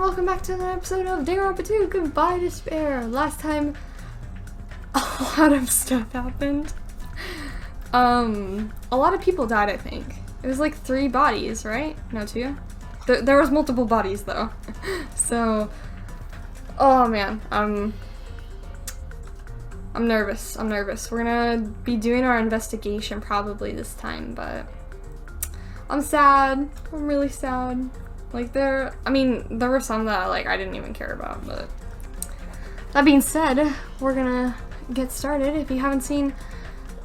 welcome back to another episode of Danganronpa 2, Goodbye Despair. Last time, a lot of stuff happened. A lot of people died, I think. It was like 3 bodies, right? No, 2? There was multiple bodies, though. So, oh man, I'm nervous, We're gonna be doing our investigation probably this time, but I'm sad. I'm really sad. Like, there were some that, like, I didn't even care about, but that being said, we're gonna get started. If you haven't seen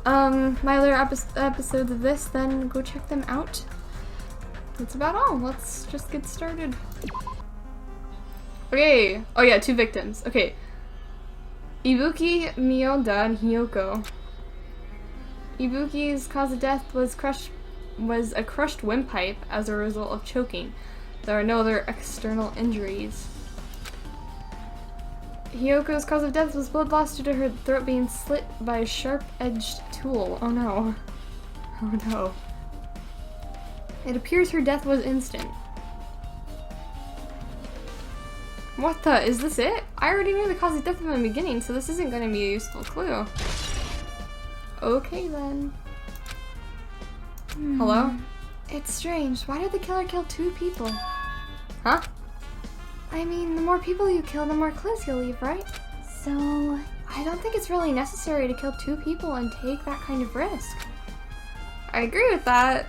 my other episodes of this, then go check them out. That's about all. Let's just get started. Okay. Oh yeah, 2 victims. Okay. Ibuki, Miyoda, and Hiyoko. Ibuki's cause of death was a crushed windpipe as a result of choking. There are no other external injuries. Hiyoko's cause of death was blood loss due to her throat being slit by a sharp-edged tool. Oh no. Oh no. It appears her death was instant. What the? Is this it? I already knew the cause of death from the beginning, so this isn't going to be a useful clue. Okay then. Hello? It's strange. Why did the killer kill 2 people? Huh? I mean, the more people you kill, the more clues you'll leave, right? So, I don't think it's really necessary to kill 2 people and take that kind of risk. I agree with that.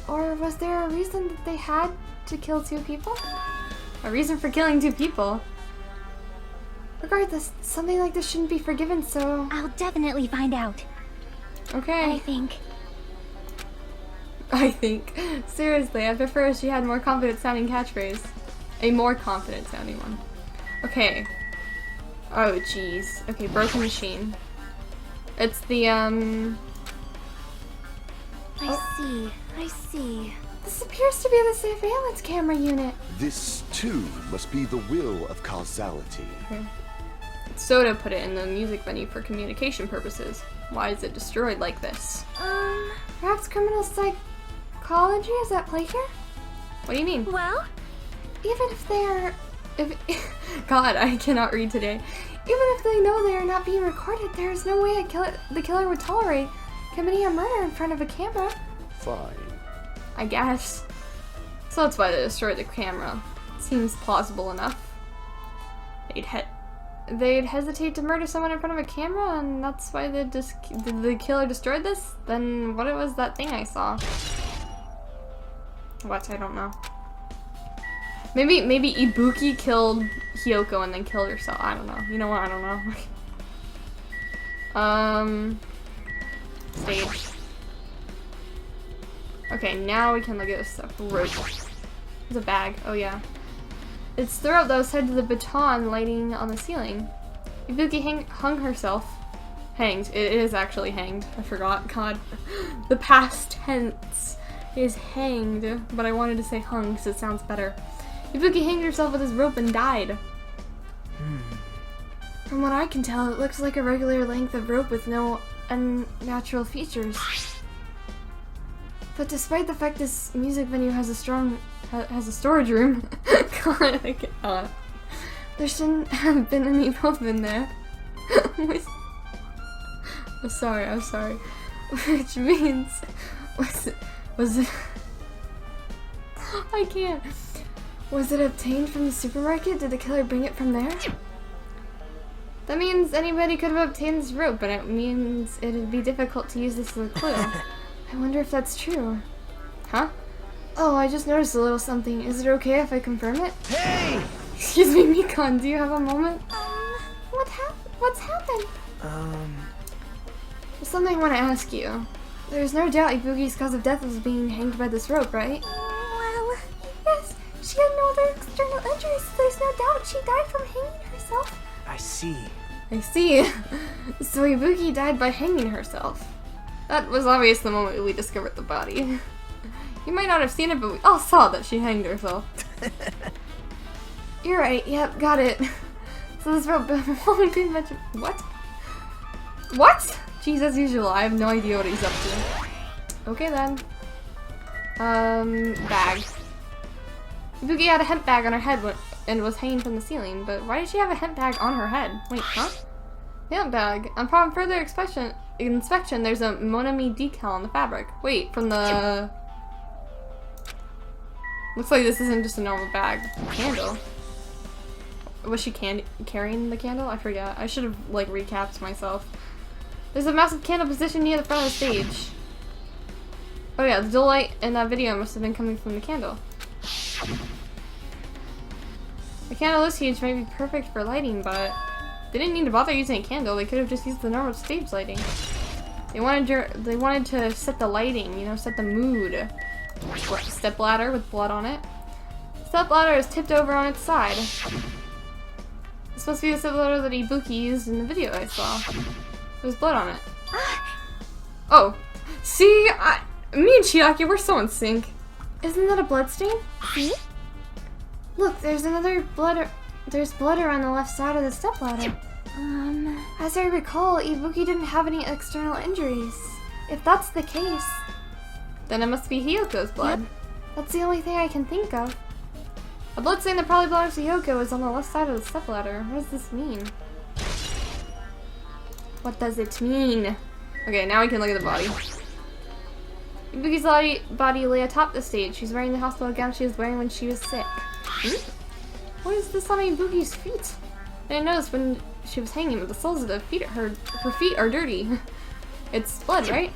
Or was there a reason that they had to kill 2 people? A reason for killing 2 people? Regardless, something like this shouldn't be forgiven, so... I'll definitely find out. Okay. I think. Seriously, I prefer if she had more confident sounding catchphrase. A more confident sounding one. Okay. Oh, jeez. Okay, broken machine. It's the, I see. This appears to be the surveillance camera unit. This, too, must be the will of causality. Okay. Soda put it in the music menu for communication purposes. Why is it destroyed like this? Perhaps criminal psychology is at play here? What do you mean? Well? Even if they're... God, I cannot read today. Even if they know they are not being recorded, there is no way the killer would tolerate committing a murder in front of a camera. Fine. I guess. So that's why they destroyed the camera. Seems plausible enough. They'd hesitate to murder someone in front of a camera, and that's why the killer destroyed this? Then what was that thing I saw? What? I don't know. Maybe Ibuki killed Hiyoko and then killed herself. I don't know. You know what? I don't know. Stage. Okay, now we can look at this stuff. Rope. There's a bag. Oh yeah. Its throat that was tied to the baton lighting on the ceiling. Ibuki hung herself. Hanged. It is actually hanged. I forgot. God. The past tense is hanged, but I wanted to say hung because it sounds better. Ibuki hanged herself with his rope and died. From what I can tell, it looks like a regular length of rope with no unnatural features. But despite the fact this music venue has a storage room, God, I cannot. There shouldn't have been any rope in there. I'm sorry. Which means, was it? I can't. Was it obtained from the supermarket? Did the killer bring it from there? That means anybody could have obtained this rope, but it means it'd be difficult to use this as a clue. I wonder if that's true. Huh? Oh, I just noticed a little something. Is it okay if I confirm it? Hey! Excuse me, Mikon, do you have a moment? What's happened? There's something I want to ask you. There's no doubt Ibuki's cause of death was being hanged by this rope, right? Well, Yes, she had no other external injuries, so there's no doubt she died from hanging herself. I see. So Ibuki died by hanging herself. That was obvious the moment we discovered the body. You might not have seen it, but we all saw that she hanged herself. You're right, yep, got it. So this rope won't be much... What? What? Jeez, as usual, I have no idea what he's up to. Okay then. Bag. Ibuki had a hemp bag on her head and was hanging from the ceiling, but why did she have a hemp bag on her head? Wait, huh? The hemp bag. Upon further inspection, there's a Monami decal on the fabric. Wait, from the... Looks like this isn't just a normal bag. Candle. Was she carrying the candle? I forget. I should have, like, recapped myself. There's a massive candle positioned near the front of the stage. Oh yeah, the dual light in that video must have been coming from the candle. The candle is huge, may be perfect for lighting, but they didn't need to bother using a candle. They could have just used the normal stage lighting. They wanted to set the lighting, you know, set the mood. Step ladder with blood on it. Step ladder is tipped over on its side. This must be the step ladder that Ibuki used in the video I saw. There's blood on it. Oh, see, me and Chiaki, we're so in sync. Isn't that a blood stain? See? Look, there's blood around the left side of the step ladder. As I recall, Ibuki didn't have any external injuries. If that's the case, then it must be Hyoko's blood. Yep. That's the only thing I can think of. A blood stain that probably belongs to Hyoko is on the left side of the step ladder. What does this mean? What does it mean? Okay, now we can look at the body. Ibuki's body lay atop the stage. She's wearing the hospital gown she was wearing when she was sick. What is this on Ibuki's feet? I didn't notice when she was hanging, but the soles of the feet her feet are dirty. It's blood, right?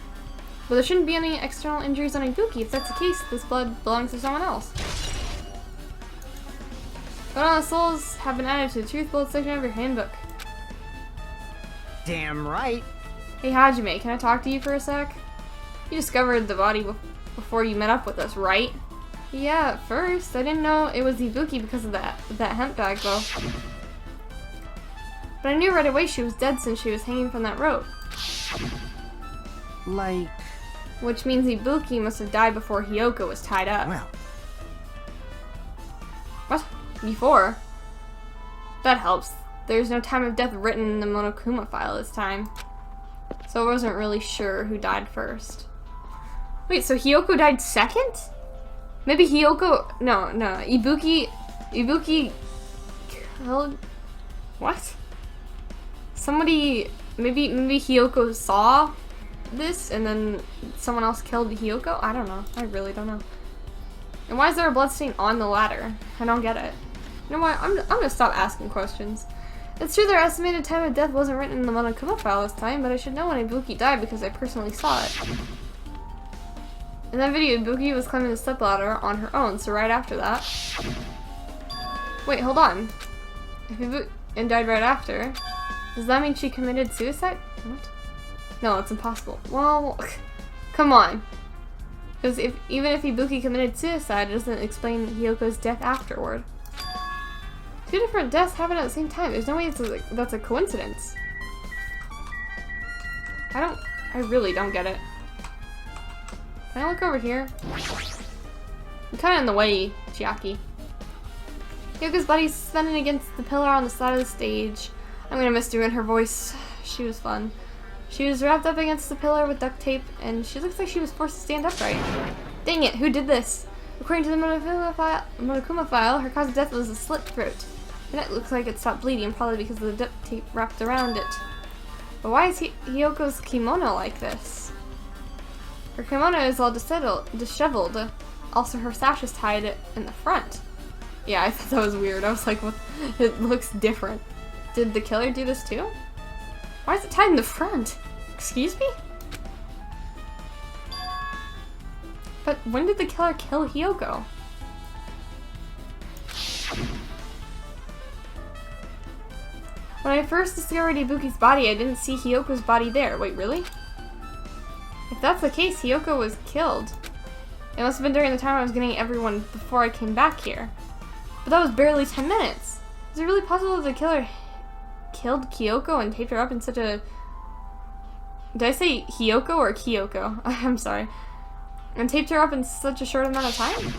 But there shouldn't be any external injuries on Ibuki. If that's the case, this blood belongs to someone else. But all the soles have been added to the truth blood section of your handbook. Damn right. Hey Hajime, can I talk to you for a sec? You discovered the body before you met up with us, right? Yeah, at first. I didn't know it was Ibuki because of that hemp bag, though. But I knew right away she was dead since she was hanging from that rope. Like... Which means Ibuki must have died before Hyoko was tied up. Well... What? Before? That helps. There's no time of death written in the Monokuma file this time. So I wasn't really sure who died first. Wait, so Hyoko died second? Maybe Hyoko... No. Ibuki killed... What? Somebody... Maybe Hyoko saw this and then someone else killed Hyoko? I don't know. I really don't know. And why is there a bloodstain on the ladder? I don't get it. You know what? I'm gonna stop asking questions. It's true their estimated time of death wasn't written in the Monokuma file this time, but I should know when Ibuki died because I personally saw it. In that video, Ibuki was climbing the stepladder on her own, so right after that... Wait, hold on. If Ibuki died right after, does that mean she committed suicide? What? No, it's impossible. Well, come on. Because even if Ibuki committed suicide, it doesn't explain Hyoko's death afterward. Two different deaths happened at the same time. There's no way that's a coincidence. I really don't get it. Can I look over here? I'm kind of in the way, Chiaki. Hyoko's body's suspended against the pillar on the side of the stage. I'm gonna miss doing her voice. She was fun. She was wrapped up against the pillar with duct tape, and she looks like she was forced to stand upright. Dang it, who did this? According to the Monokuma file, her cause of death was a slit throat. And it looks like it stopped bleeding, probably because of the duct tape wrapped around it. But why is Hyoko's kimono like this? Her kimono is all disheveled. Also, her sash is tied in the front. Yeah, I thought that was weird. I was like, what? It looks different. Did the killer do this too? Why is it tied in the front? Excuse me? But when did the killer kill Hyoko? When I first discovered Ibuki's body, I didn't see Hyoko's body there. Wait, really? If that's the case, Hyoko was killed. It must have been during the time I was getting everyone before I came back here. But that was barely 10 minutes. Is it really possible that the killer killed Kyoko and taped her up in such a... Did I say Hyoko or Kyoko? I'm sorry. And taped her up in such a short amount of time?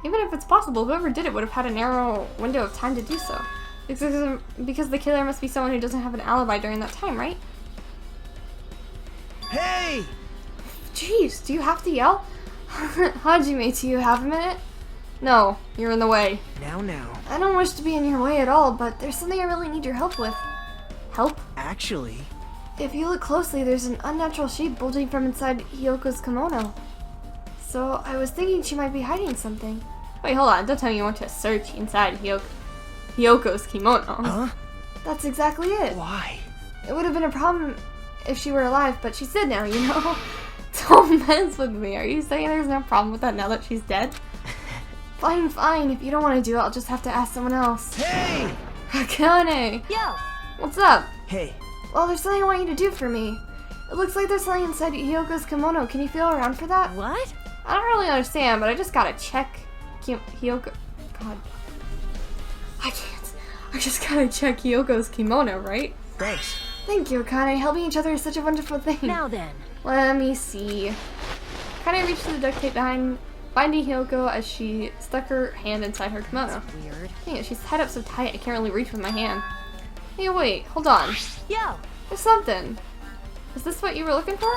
Even if it's possible, whoever did it would have had a narrow window of time to do so. Because the killer must be someone who doesn't have an alibi during that time, right? Hey! Jeez, do you have to yell? Hajime, do you have a minute? No, you're in the way. Now. I don't wish to be in your way at all, but there's something I really need your help with. Help? Actually, If you look closely, there's an unnatural shape bulging from inside Hyoko's kimono. So I was thinking she might be hiding something. Wait, hold on. Don't tell me you want to search inside Hyoko's kimono. huh? That's exactly it. Why? It would have been a problem if she were alive, but she's dead now, you know? Don't mess with me. Are you saying there's no problem with that now that she's dead? Fine. If you don't want to do it, I'll just have to ask someone else. Hey! Akane! Yo! What's up? Hey, Well, there's something I want you to do for me. It looks like there's something inside Hyoko's kimono. Can you feel around for that? What? I don't really understand, but I just gotta check Hyoko. God. I can't. I just gotta check Hyoko's kimono, right? thanks. Thank you, Akane. Helping each other is such a wonderful thing. Now then. Let me see. Akane reached for the duct tape behind binding Hyoko as she stuck her hand inside her kimono. Weird. Dang it, she's tied up so tight I can't really reach with my hand. Hey, wait, hold on. Yo! There's something. Is this what you were looking for?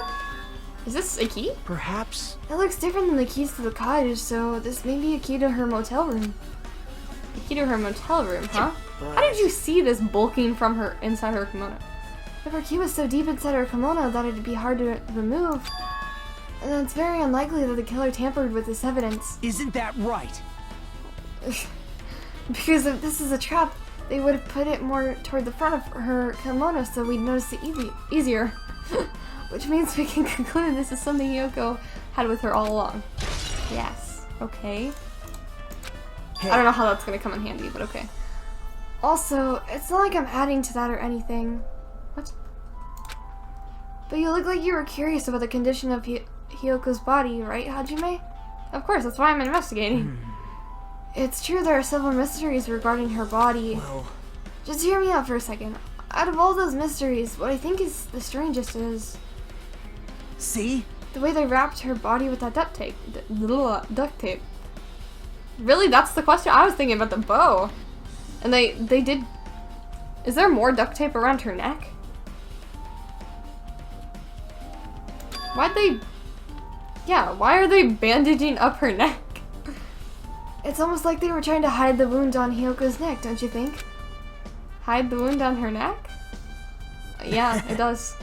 Is this a key? Perhaps. It looks different than the keys to the cottage, so this may be a key to her motel room. A key to her motel room, huh? How did you see this bulking from her inside her kimono? If her key was so deep inside her kimono that it'd be hard to remove, then it's very unlikely that the killer tampered with this evidence. Isn't that right? Because if this is a trap, they would have put it more toward the front of her kimono so we'd notice it easier. Which means we can conclude this is something Hyoko had with her all along. Yes. Okay. Hey, I don't know how that's gonna come in handy, but okay. Also, it's not like I'm adding to that or anything. What? But you look like you were curious about the condition of Hyoko's body, right, Hajime? Of course, that's why I'm investigating. It's true there are several mysteries regarding her body. well, Just hear me out for a second. Out of all those mysteries, what I think is the strangest is see? the way they wrapped her body with that duct tape. Duct tape. Really? That's the question? I was thinking about the bow. And they did... Is there more duct tape around her neck? Why'd they... Yeah, why are they bandaging up her neck? It's almost like they were trying to hide the wound on Hyoko's neck, don't you think? Hide the wound on her neck? Yeah, it does.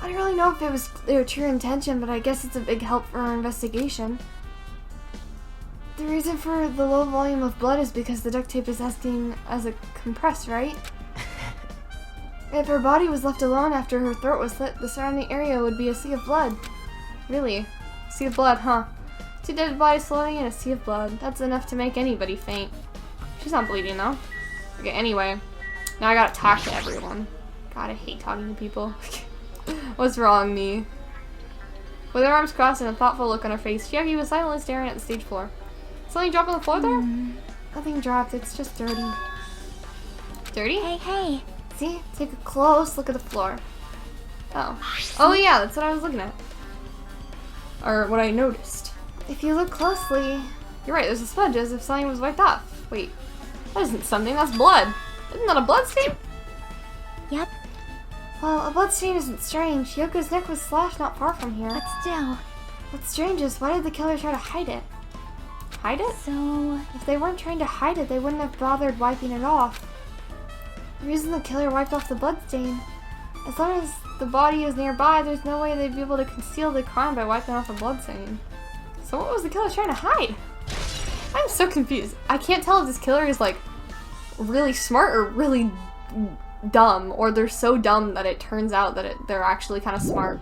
I don't really know if it was their true intention, but I guess it's a big help for our investigation. The reason for the low volume of blood is because the duct tape is acting as a compress, right? If her body was left alone after her throat was slit, the surrounding area would be a sea of blood. Really? Sea of blood, huh? Two dead bodies floating in a sea of blood. That's enough to make anybody faint. She's not bleeding, though. Okay, anyway. Now I gotta talk to everyone. God, I hate talking to people. What's wrong, me? With her arms crossed and a thoughtful look on her face, Chiaki was silently staring at the stage floor. Something dropped on the floor there? Nothing dropped, it's just dirty. Dirty? Hey. See? Take a close look at the floor. Oh. Oh yeah, that's what I was looking at. Or what I noticed. If you look closely... You're right, there's a smudge as if something was wiped off. Wait. That isn't something, that's blood. Isn't that a blood stain? Yep, Well, a blood stain isn't strange. Yoko's neck was slashed not far from here. but still. What's strange is why did the killer try to hide it? Hide it? So, If they weren't trying to hide it, they wouldn't have bothered wiping it off. The reason the killer wiped off the blood stain. As long as the body is nearby, there's no way they'd be able to conceal the crime by wiping off a blood stain. So what was the killer trying to hide? I'm so confused. I can't tell if this killer is like really smart or really dumb, or they're so dumb that it turns out that they're actually kind of smart.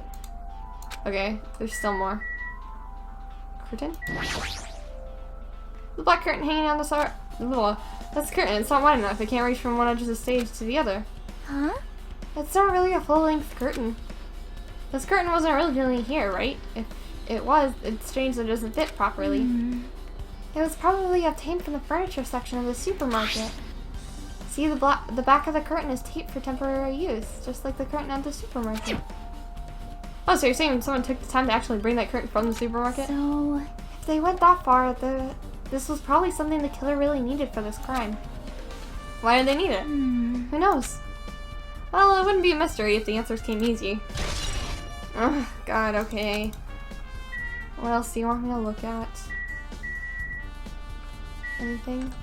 Okay, there's still more. Curtain? The black curtain hanging on the side. That's the curtain. It's not wide enough. It can't reach from one edge of the stage to the other. huh? It's not really a full-length curtain. This curtain wasn't originally here, right? If it was, it's strange that it doesn't fit properly. It was probably obtained from the furniture section of the supermarket. See, the back of the curtain is taped for temporary use, just like the curtain at the supermarket. Oh, so you're saying someone took the time to actually bring that curtain from the supermarket? So, If they went that far, this was probably something the killer really needed for this crime. Why did they need it? Who knows? Well, it wouldn't be a mystery if the answers came easy. Oh, God, okay. What else do you want me to look at? Anything?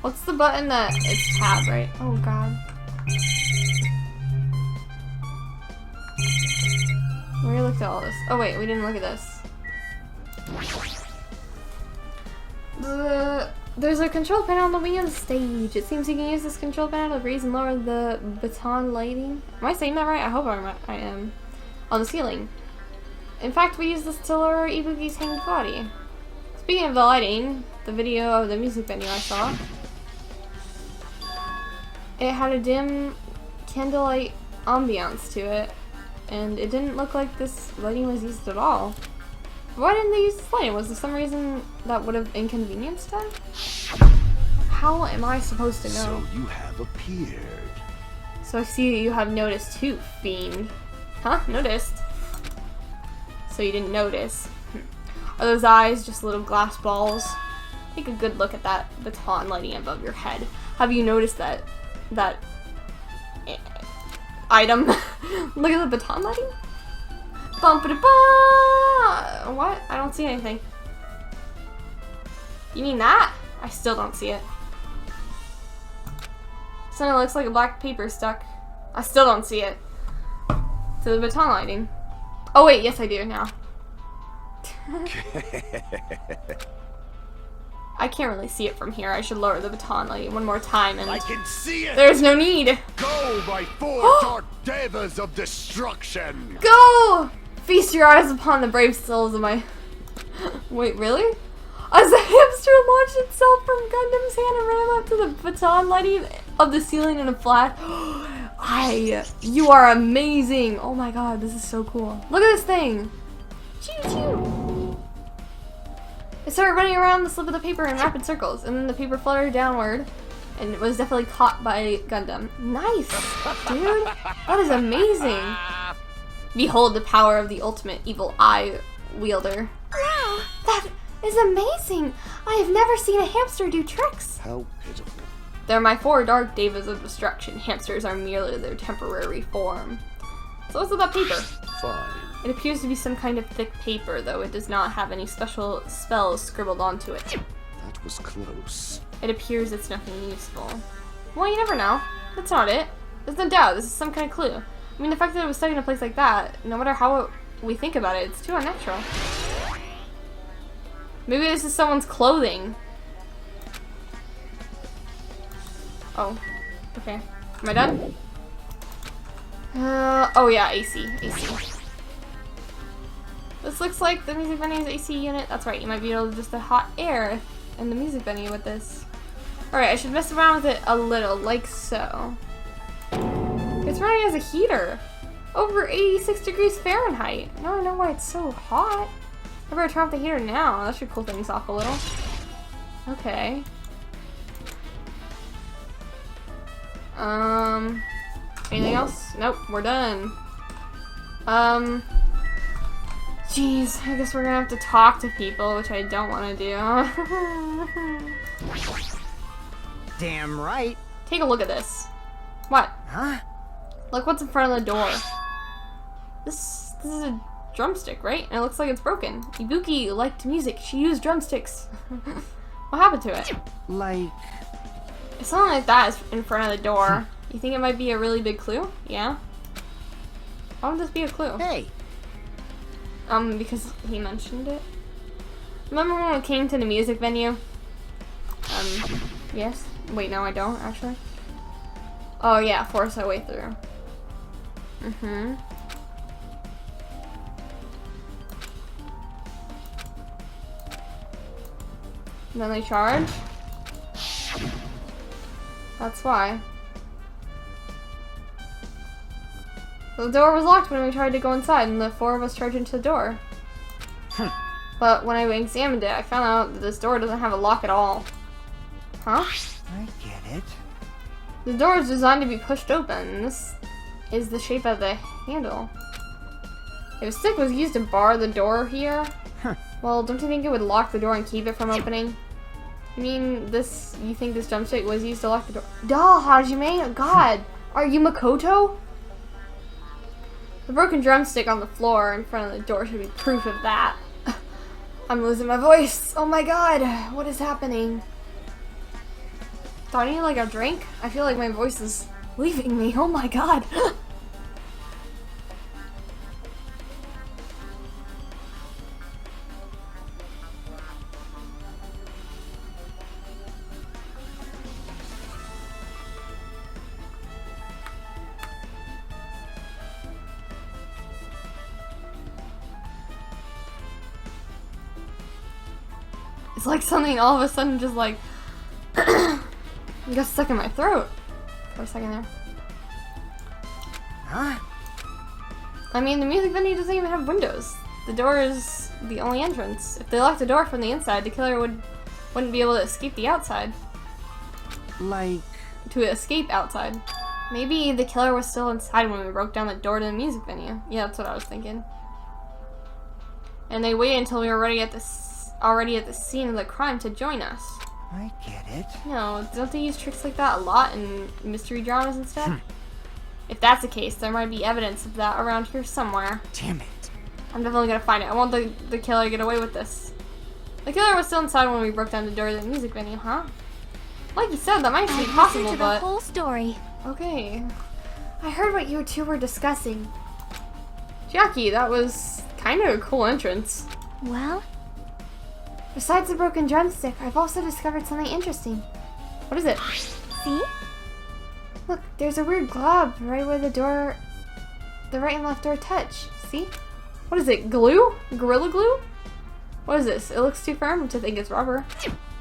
What's the button that it's tab, right? Oh god. We already looked at all this. Oh wait, we didn't look at this. There's a control panel on the wing of the stage. It seems you can use this control panel to raise and lower the baton lighting. Am I saying that right? I hope I am. On the ceiling. In fact, we use this to lower Ibuki's hanged body. Speaking of the lighting, the video of the music venue I saw, it had a dim candlelight ambiance to it, and it didn't look like this lighting was used at all. Why didn't they use this lighting? Was there some reason that would have inconvenienced them? How am I supposed to know? So you have appeared. So I see you have noticed too, fiend. Huh? Noticed? So you didn't notice. Are those eyes just little glass balls? Take a good look at that baton lighting above your head. Have you noticed that item? Look at the baton lighting. Bum-ba-da-ba! What? I don't see anything. You mean that? I still don't see it. Something looks like a black paper stuck. I still don't see it. To the baton lighting. Oh wait, yes I do now. I can't really see it from here. I should lower the baton lighting one more time and I can see it! there's no need. Go, my four dark devas of destruction! Go! Feast your eyes upon the brave souls of my... Wait, really? As the hamster launched itself from Gundam's hand and ran up to the baton lighting of the ceiling in a flash. You are amazing! Oh my god, this is so cool. Look at this thing! Choo-choo! It started running around the slip of the paper in rapid circles, and then the paper fluttered downward, and it was definitely caught by Gundam. Nice! Dude! That is amazing! Behold the power of the ultimate evil eye wielder. Wow! That is amazing! I have never seen a hamster do tricks! How pitiful. They're my four dark devas of destruction. Hamsters are merely their temporary form. So what's with that paper? Fine. It appears to be some kind of thick paper, though it does not have any special spells scribbled onto it. That was close. It appears it's nothing useful. Well, you never know. That's not it. There's no doubt this is some kind of clue. I mean, the fact that it was stuck in a place like that, no matter how we think about it, it's too unnatural. Maybe this is someone's clothing. Oh, okay. Am I done? Oh yeah, AC. This looks like the music venue's AC unit. That's right, you might be able to just hot air in the music venue with this. Alright, I should mess around with it a little, like so. It's running as a heater. Over 86 degrees Fahrenheit. Now I know why it's so hot. I better turn off the heater now. That should cool things off a little. Okay. Anything else? Nope, we're done. Jeez, I guess we're gonna have to talk to people, which I don't want to do. Damn right. Take a look at this. What? Huh? Look what's in front of the door. This is a drumstick, right? And it looks like it's broken. Ibuki liked music. She used drumsticks. What happened to it? Like... If something like that is in front of the door, you think it might be a really big clue? Yeah? Why would this be a clue? Hey. Because he mentioned it. Remember when we came to the music venue? Yes? Wait, no I don't, actually. Oh yeah, force our way through. Mm-hmm. And then they charge? That's why. The door was locked when we tried to go inside, and the four of us charged into the door. But when I examined it, I found out that this door doesn't have a lock at all. Huh? I get it. The door is designed to be pushed open, and this is the shape of the handle. If a stick was used to bar the door here, well, don't you think it would lock the door and keep it from opening? You mean this, you think this drumstick was used to lock the door? Duh, Hajime! God! Are you Makoto? The broken drumstick on the floor in front of the door should be proof of that. I'm losing my voice. Oh my god, what is happening? Do I need like a drink? I feel like my voice is leaving me. Oh my god. It's like something all of a sudden just like got stuck in my throat for a second there. Huh? I mean, the music venue doesn't even have windows. The door is the only entrance. If they locked the door from the inside, the killer wouldn't be able to escape the outside. Like... To escape outside. Maybe the killer was still inside when we broke down the door to the music venue. Yeah, that's what I was thinking. And they waited until we were already at the scene of the crime to join us. I get it. No, don't they use tricks like that a lot in mystery dramas and stuff? If that's the case, there might be evidence of that around here somewhere. Damn it. I'm definitely gonna find it. I want the killer to get away with this. The killer was still inside when we broke down the door to the music venue, huh? Like you said, that might be possible, to but... the whole story. Okay. I heard what you two were discussing. Jackie, that was kind of a cool entrance. Well, Besides the broken drumstick, I've also discovered something interesting. What is it? see? Look, there's a weird glob right where the right and left door touch. See? What is it? Glue? Gorilla glue? What is this? It looks too firm to think it's rubber.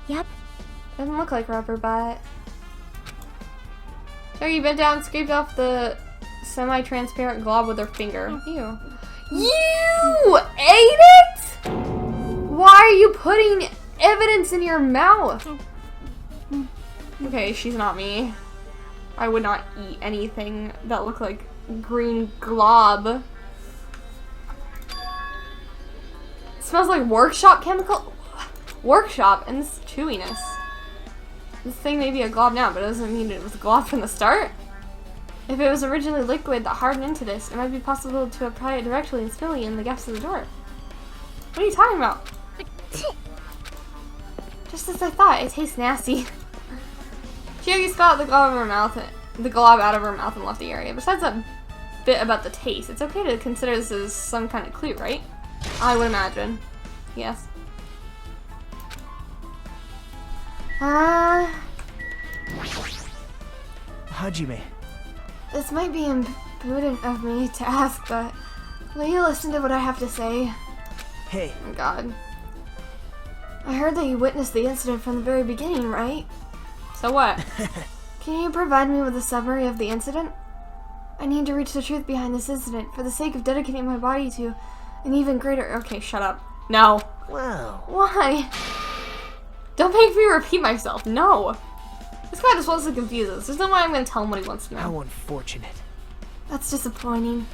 Yep. Doesn't look like rubber, but... Jackie bent down and scraped off the semi-transparent glob with her finger. Ew. You ate it?! Why are you putting evidence in your mouth? Okay, she's not me. I would not eat anything that looked like green glob. It smells like workshop chemical. Workshop and this chewiness. This thing may be a glob now, but it doesn't mean it was a glob from the start. If it was originally liquid that hardened into this, it might be possible to apply it directly and spill it in the gaps of the door. What are you talking about? Just as I thought, it tastes nasty. Chiyogi spat out the glob out of her mouth and left the area. Besides that bit about the taste, it's okay to consider this as some kind of clue, right? I would imagine. Yes. Hajime. This might be imprudent of me to ask, but will you listen to what I have to say? Hey. Oh God. I heard that you witnessed the incident from the very beginning, right? So what? Can you provide me with a summary of the incident? I need to reach the truth behind this incident for the sake of dedicating my body to an even greater... Okay, shut up. No. Well. Why? Don't make me repeat myself. No. This guy just wants to confuse us. There's no way I'm going to tell him what he wants to know. How unfortunate. That's disappointing.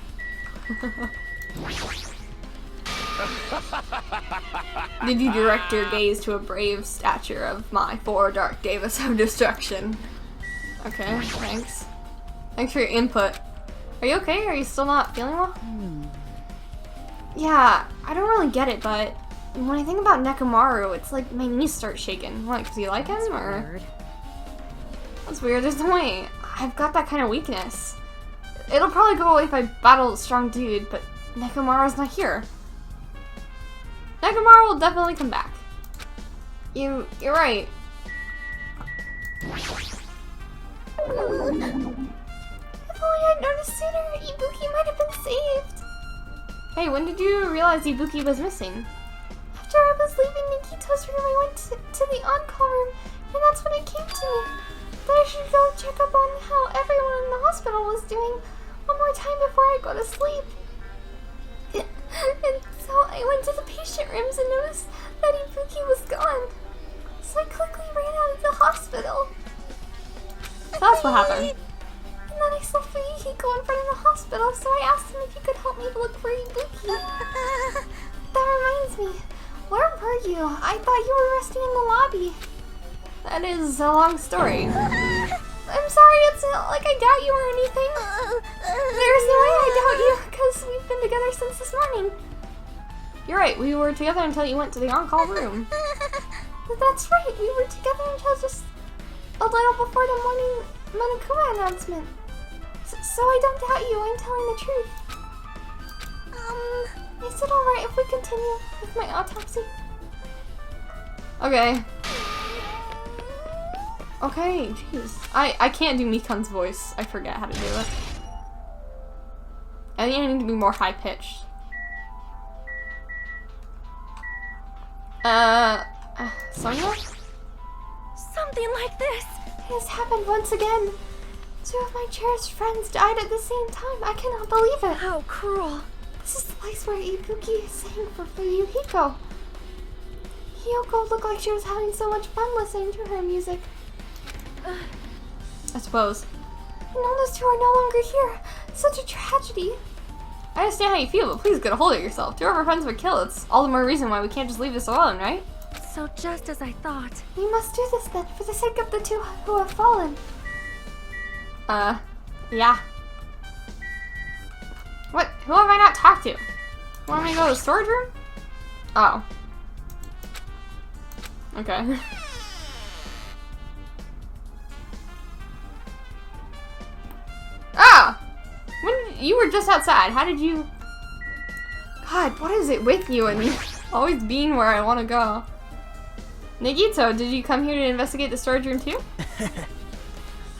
Did you direct your gaze to a brave stature of my 4 dark Davis of destruction? Okay, thanks. Thanks for your input. Are you okay? Are you still not feeling well? Yeah, I don't really get it, but when I think about Nekomaru, it's like my knees start shaking. What, because you like him, or? Weird. That's weird. There's no way. I've got that kind of weakness. It'll probably go away if I battle a strong dude, but Nekomaru's not here. Nekomaru will definitely come back. You're right. If only I'd noticed sooner, Ibuki might have been saved. Hey, when did you realize Ibuki was missing? After I was leaving Nikito's room, I went to the on-call room, and that's when it came to me. That I should go check up on how everyone in the hospital was doing one more time before I go to sleep. And so I went to the patient rooms and noticed that Ibuki was gone. So I quickly ran out of the hospital. So that's what happened. And then I saw Fuyuhiko in front of the hospital, so I asked him if he could help me look for Ibuki. That reminds me, where were you? I thought you were resting in the lobby. That is a long story. I'm sorry, it's not like I doubt you or anything. There's no way I doubt you, because we've been together since this morning. You're right, we were together until you went to the on-call room. That's right, we were together until just a little before the morning Monokuma announcement. So I don't doubt you, I'm telling the truth. Is it alright if we continue with my autopsy? Okay. Okay, jeez. I can't do Mikan's voice. I forget how to do it. I think I need to be more high-pitched. Sonia? Something like this. It has happened once again. 2 of my cherished friends died at the same time. I cannot believe it. How cruel. This is the place where Ibuki sang for Yuhiko. Hiyoko looked like she was having so much fun listening to her music. I suppose. And now those 2 are no longer here. Such a tragedy. I understand how you feel, but please get a hold of yourself. 2 of our friends were killed. It's all the more reason why we can't just leave this alone, right? So just as I thought. We must do this then, for the sake of the 2 who have fallen. Yeah. What? Who have I not talked to? Want me to go to the storage room? Oh. Okay. Ah! You were just outside. How did you... God, what is it with you and me? Always being where I want to go. Nagito, did you come here to investigate the storage room too?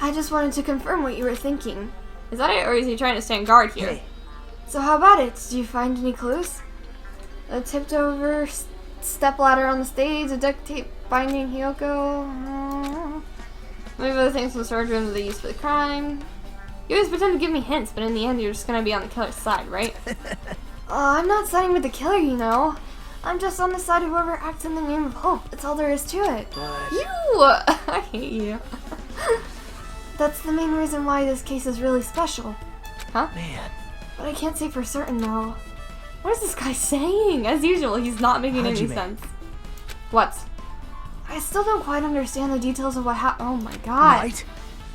I just wanted to confirm what you were thinking. Is that it, or is he trying to stand guard here? Hey. So how about it? Did you find any clues? A tipped over stepladder on the stage, a duct tape binding Hiyoko. Maybe other things from the storage room that they used for the crime. You always pretend to give me hints, but in the end you're just gonna be on the killer's side, right? I'm not siding with the killer, you know. I'm just on the side of whoever acts in the name of hope. That's all there is to it. But... You! I hate you. That's the main reason why this case is really special. Huh? Man. But I can't say for certain, though. What is this guy saying? As usual, he's not making any sense. What? I still don't quite understand the details of what happened. Oh my god. Right?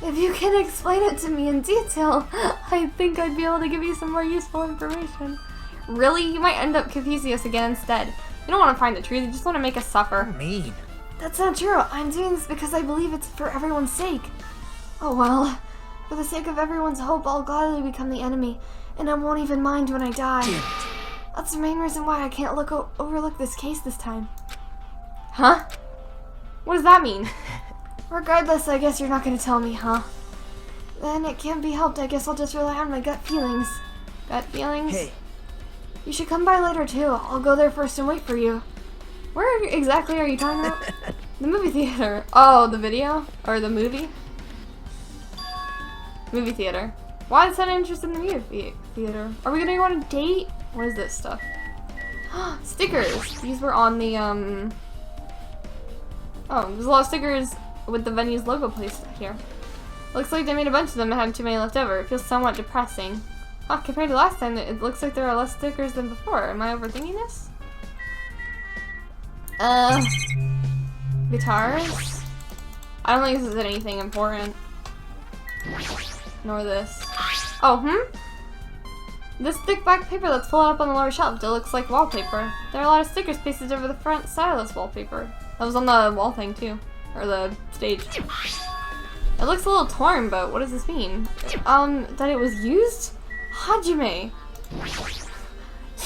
If you can explain it to me in detail, I think I'd be able to give you some more useful information. Really? You might end up confusing us again instead. You don't want to find the truth, you just want to make us suffer. Mean. That's not true. I'm doing this because I believe it's for everyone's sake. Oh well. For the sake of everyone's hope, I'll gladly become the enemy, and I won't even mind when I die. That's the main reason why I can't overlook this case this time. Huh? What does that mean? Regardless, I guess you're not going to tell me, huh? Then it can't be helped. I guess I'll just rely on my gut feelings. Gut feelings? Hey. You should come by later, too. I'll go there first and wait for you. Where exactly are you talking about? The movie theater. Oh, the video? Or the movie? Movie theater. Why is that interested in the movie theater? Are we going to go on a date? What is this stuff? Stickers. These were on the, Oh, there's a lot of stickers with the venue's logo placed here. Looks like they made a bunch of them and had too many left over. It feels somewhat depressing. Huh, compared to last time, it looks like there are less stickers than before. Am I overthinking this? Guitars? I don't think this is anything important. Nor this. Oh, This thick black paper that's folded up on the lower shelf. It looks like wallpaper. There are a lot of stickers pasted over the front side of this wallpaper. That was on the wall thing too. Or the stage. It looks a little torn, but what does this mean? That it was used? Hajime!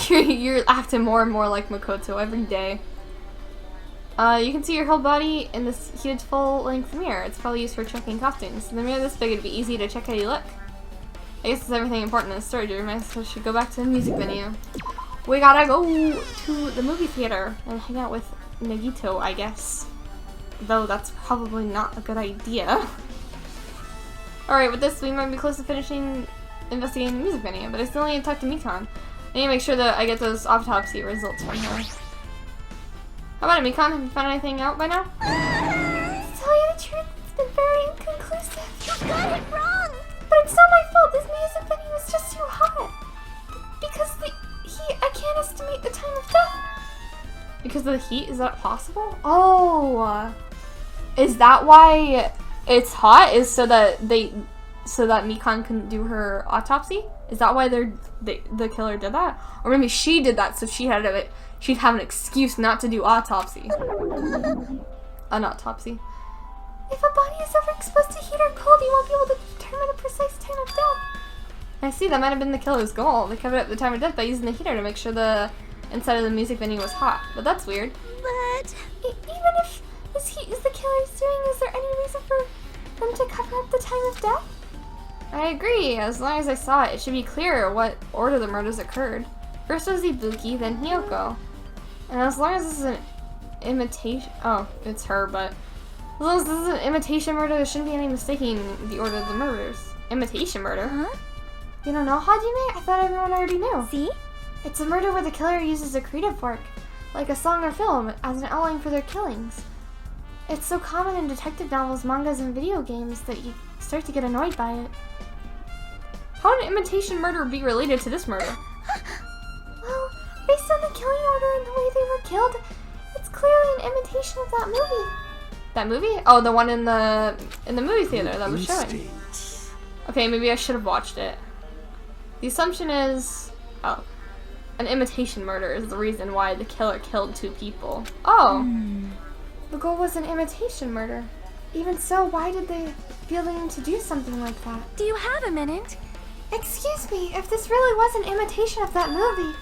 You're acting more and more like Makoto every day. You can see your whole body in this huge full-length mirror. It's probably used for checking costumes. In the mirror this big, it'd be easy to check how you look. I guess it's everything important in the storage room. I guess we should go back to the music venue. We gotta go to the movie theater and hang out with Nagito, I guess. Though that's probably not a good idea. Alright, with this, we might be close to finishing investigating the music venue, but I still need to talk to Mikan. I need to make sure that I get those autopsy results from her. How about it, Mikan? Have you found anything out by now? To tell you the truth, it's been very inconclusive. You got it wrong! But it's not my fault. This music venue is just too hot. Because the heat, I can't estimate the time of death. Because of the heat? Is that possible? Oh, is that why it's hot? Is so that Mikan can do her autopsy? Is that why the killer did that? Or maybe she did that so she had she'd have an excuse not to do autopsy. An autopsy. If a body is ever exposed to heat or cold, you won't be able to determine the precise time of death. I see, that might have been the killer's goal. They covered up the time of death by using the heater to make sure the inside of the music venue was hot. But that's weird. But Even if this heat is the killer's doing, is there any reason for them to cover up the time of death? I agree. As long as I saw it, it should be clear what order the murders occurred. First was Ibuki, then Hiyoko. And as long as this is an imitation... Oh, it's her, but... As long as this is an imitation murder, there shouldn't be any mistaking the order of the murders. Imitation murder? huh? You don't know, Hajime? I thought everyone already knew. See? It's a murder where the killer uses a creative work, like a song or film, as an outline for their killings. It's so common in detective novels, mangas, and video games that you start to get annoyed by it. How would an imitation murder be related to this murder? Well, based on the killing order and the way they were killed, it's clearly an imitation of that movie. That movie? Oh, the one in the movie theater that was showing. Instinct. Okay, maybe I should have watched it. The assumption is... Oh. An imitation murder is the reason why the killer killed 2 people. Oh. The goal was an imitation murder. Even so, why did they feel the need to do something like that? Do you have a minute? Excuse me, if this really was an imitation of that movie,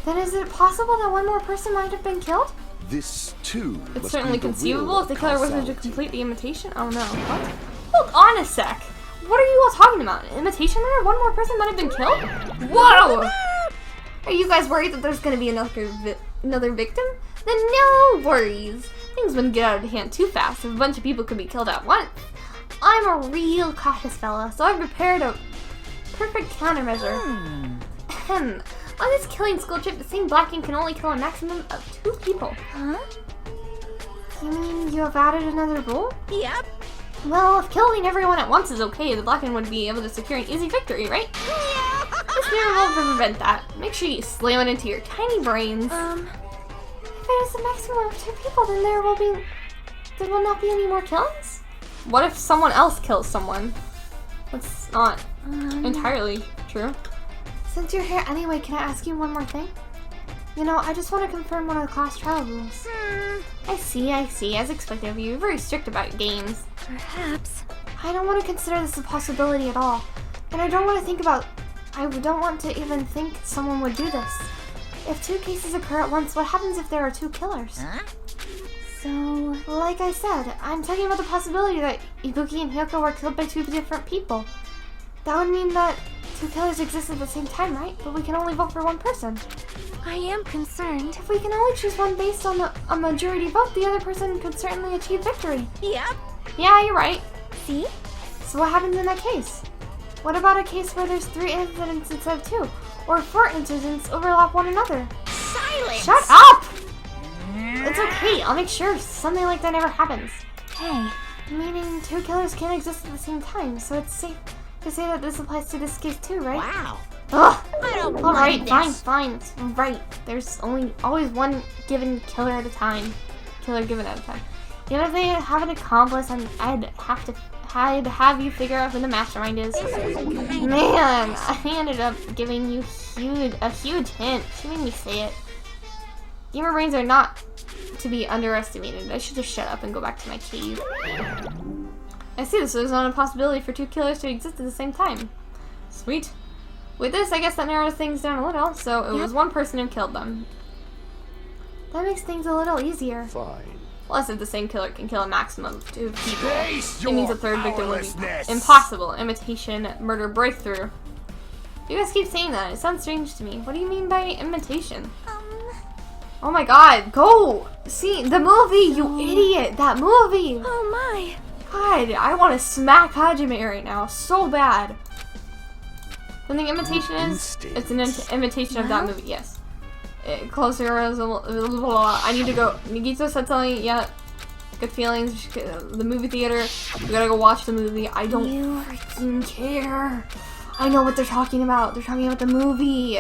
then is it possible that one more person might have been killed? This too It's must certainly be the conceivable will if the of killer wasn't to causality. complete the imitation. Oh no, what? Hold on a sec. What are you all talking about? An imitation murder? One more person might have been killed? Whoa! Are you guys worried that there's gonna be another victim? Then no worries. Things wouldn't get out of hand too fast if a bunch of people could be killed at once. I'm a real cautious fella, so I've prepared a perfect countermeasure. Ahem. On this killing skill chip, the same blacking can only kill a maximum of 2 people. Huh? You mean you have added another rule? Yep. Well, if killing everyone at once is okay, the Blackened would be able to secure an easy victory, right? This mirror will prevent that. Make sure you slam it into your tiny brains. If there's a maximum of 2 people, then there will not be any more killings? What if someone else kills someone? That's not entirely true. Since you're here anyway, can I ask you one more thing? You know, I just want to confirm one of the class trial rules. I see. As expected of you, you're very strict about games. Perhaps. I don't want to consider this a possibility at all. And I don't want to even think someone would do this. If 2 cases occur at once, what happens if there are 2 killers? So, Like I said, I'm talking about the possibility that Ibuki and Hiyoko were killed by 2 different people. That would mean that 2 killers exist at the same time, right? But we can only vote for 1 person. I am concerned. If we can only choose one based on a majority vote, the other person could certainly achieve victory. Yep. Yeah, you're right. See? So what happens in that case? What about a case where there's 3 incidents instead of 2? Or 4 incidents overlap one another? Silence! Shut up! It's okay, I'll make sure something like that never happens. Hey, Meaning 2 killers can't exist at the same time, so it's safe to say that this applies to this case too, right? wow. Ugh! I don't Alright, like fine, this. fine. Right. There's always one given killer at a time. Killer given at a time. Even if they have an accomplice, I'd have you figure out who the mastermind is. Man, I ended up giving you a huge hint. She made me say it. Gamer brains are not to be underestimated. I should just shut up and go back to my cave. I see, this is not a possibility for 2 killers to exist at the same time. Sweet. With this, I guess that narrows things down a little, so it was 1 person who killed them. That makes things a little easier. Fine. Plus, if the same killer can kill a maximum of 2 people, Face it means a your 3rd victim would be powerlessness. impossible. Imitation, murder, breakthrough. You guys keep saying that. It sounds strange to me. What do you mean by imitation? Oh my god, go! See, the movie, you idiot! That movie! Oh my. God, I want to smack Hajime right now, so bad. Then the imitation is? It's an imitation of that movie, yes. Closer as I need to go. Nagito said something, yeah. Good feelings, the movie theater. We gotta go watch the movie. I don't freaking care. I know what they're talking about. They're talking about the movie.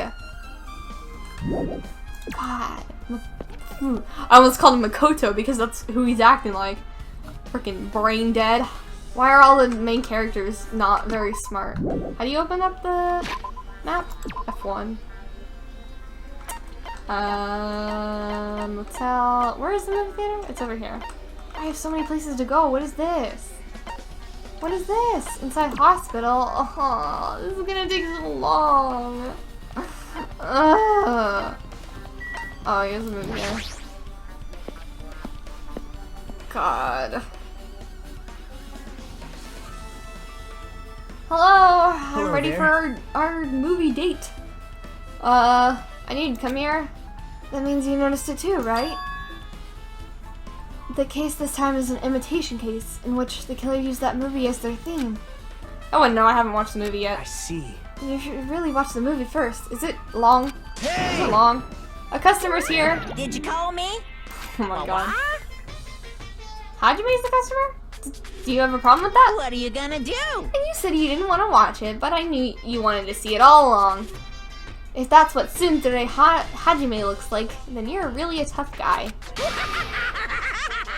God. I almost called him Makoto because that's who he's acting like. Freaking brain dead. Why are all the main characters not very smart? How do you open up the map? F1. Motel. Where is the movie theater? It's over here. I have so many places to go. What is this? What is this? Inside hospital? Oh, this is gonna take so long. Oh, here's the movie here. God. Hello, I'm ready there. for our movie date. I need to come here. That means you noticed it too, right? The case this time is an imitation case, in which the killer used that movie as their theme. Oh, and no, I haven't watched the movie I yet. see. You should really watch the movie first. Is it long? Hey! Is it long? A customer's here. Did you call me? Oh my god. Hajime's the customer? Do you have a problem with that? What are you gonna do? And you said you didn't want to watch it, but I knew you wanted to see it all along. If that's what Tsundere Hajime looks like, then you're really a tough guy.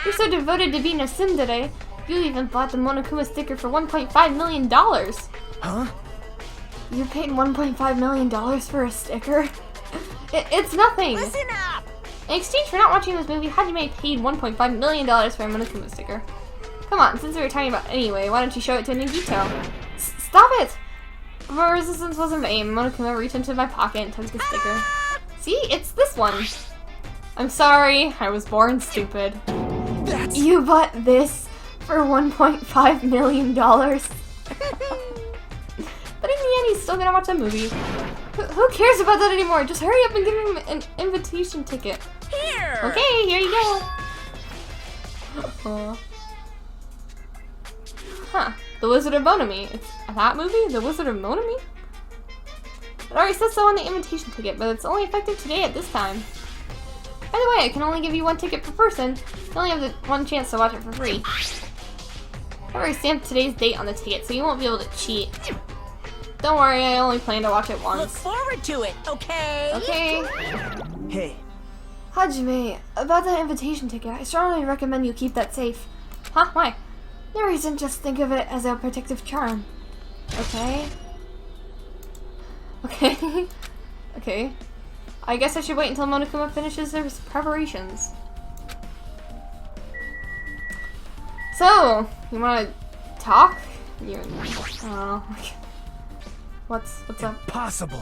You're so devoted to being a tsundere, you even bought the Monokuma sticker for $1.5 million. Huh? You paid $1.5 million for a sticker? It's nothing. Listen up! In exchange for not watching this movie, Hajime paid $1.5 million for a Monokuma sticker. Come on, since we were talking about it anyway, why don't you show it to Nagito? Stop it! My resistance was in vain. Monokuma reached into my pocket and took the sticker. See? It's this one. I'm sorry. I was born stupid. You bought this for $1.5 million. But in the end, he's still gonna watch the movie. Who cares about that anymore? Just hurry up and give him an invitation ticket. Here! Okay, here you go. Huh. The Wizard of Bonami. It's that movie? The Wizard of Bonami? It already says so on the invitation ticket, but it's only effective today at this time. By the way, I can only give you one ticket per person. You only have the one chance to watch it for free. I've already stamped today's date on the ticket, so you won't be able to cheat. Don't worry, I only plan to watch it Look once. forward to it, okay? Okay. Hey, Hajime, about that invitation ticket, I strongly recommend you keep that safe. Huh? Why? No reason, just think of it as a protective charm. Okay? Okay. Okay. I guess I should wait until Monokuma finishes their preparations. So, you wanna talk? You, what's up? possible.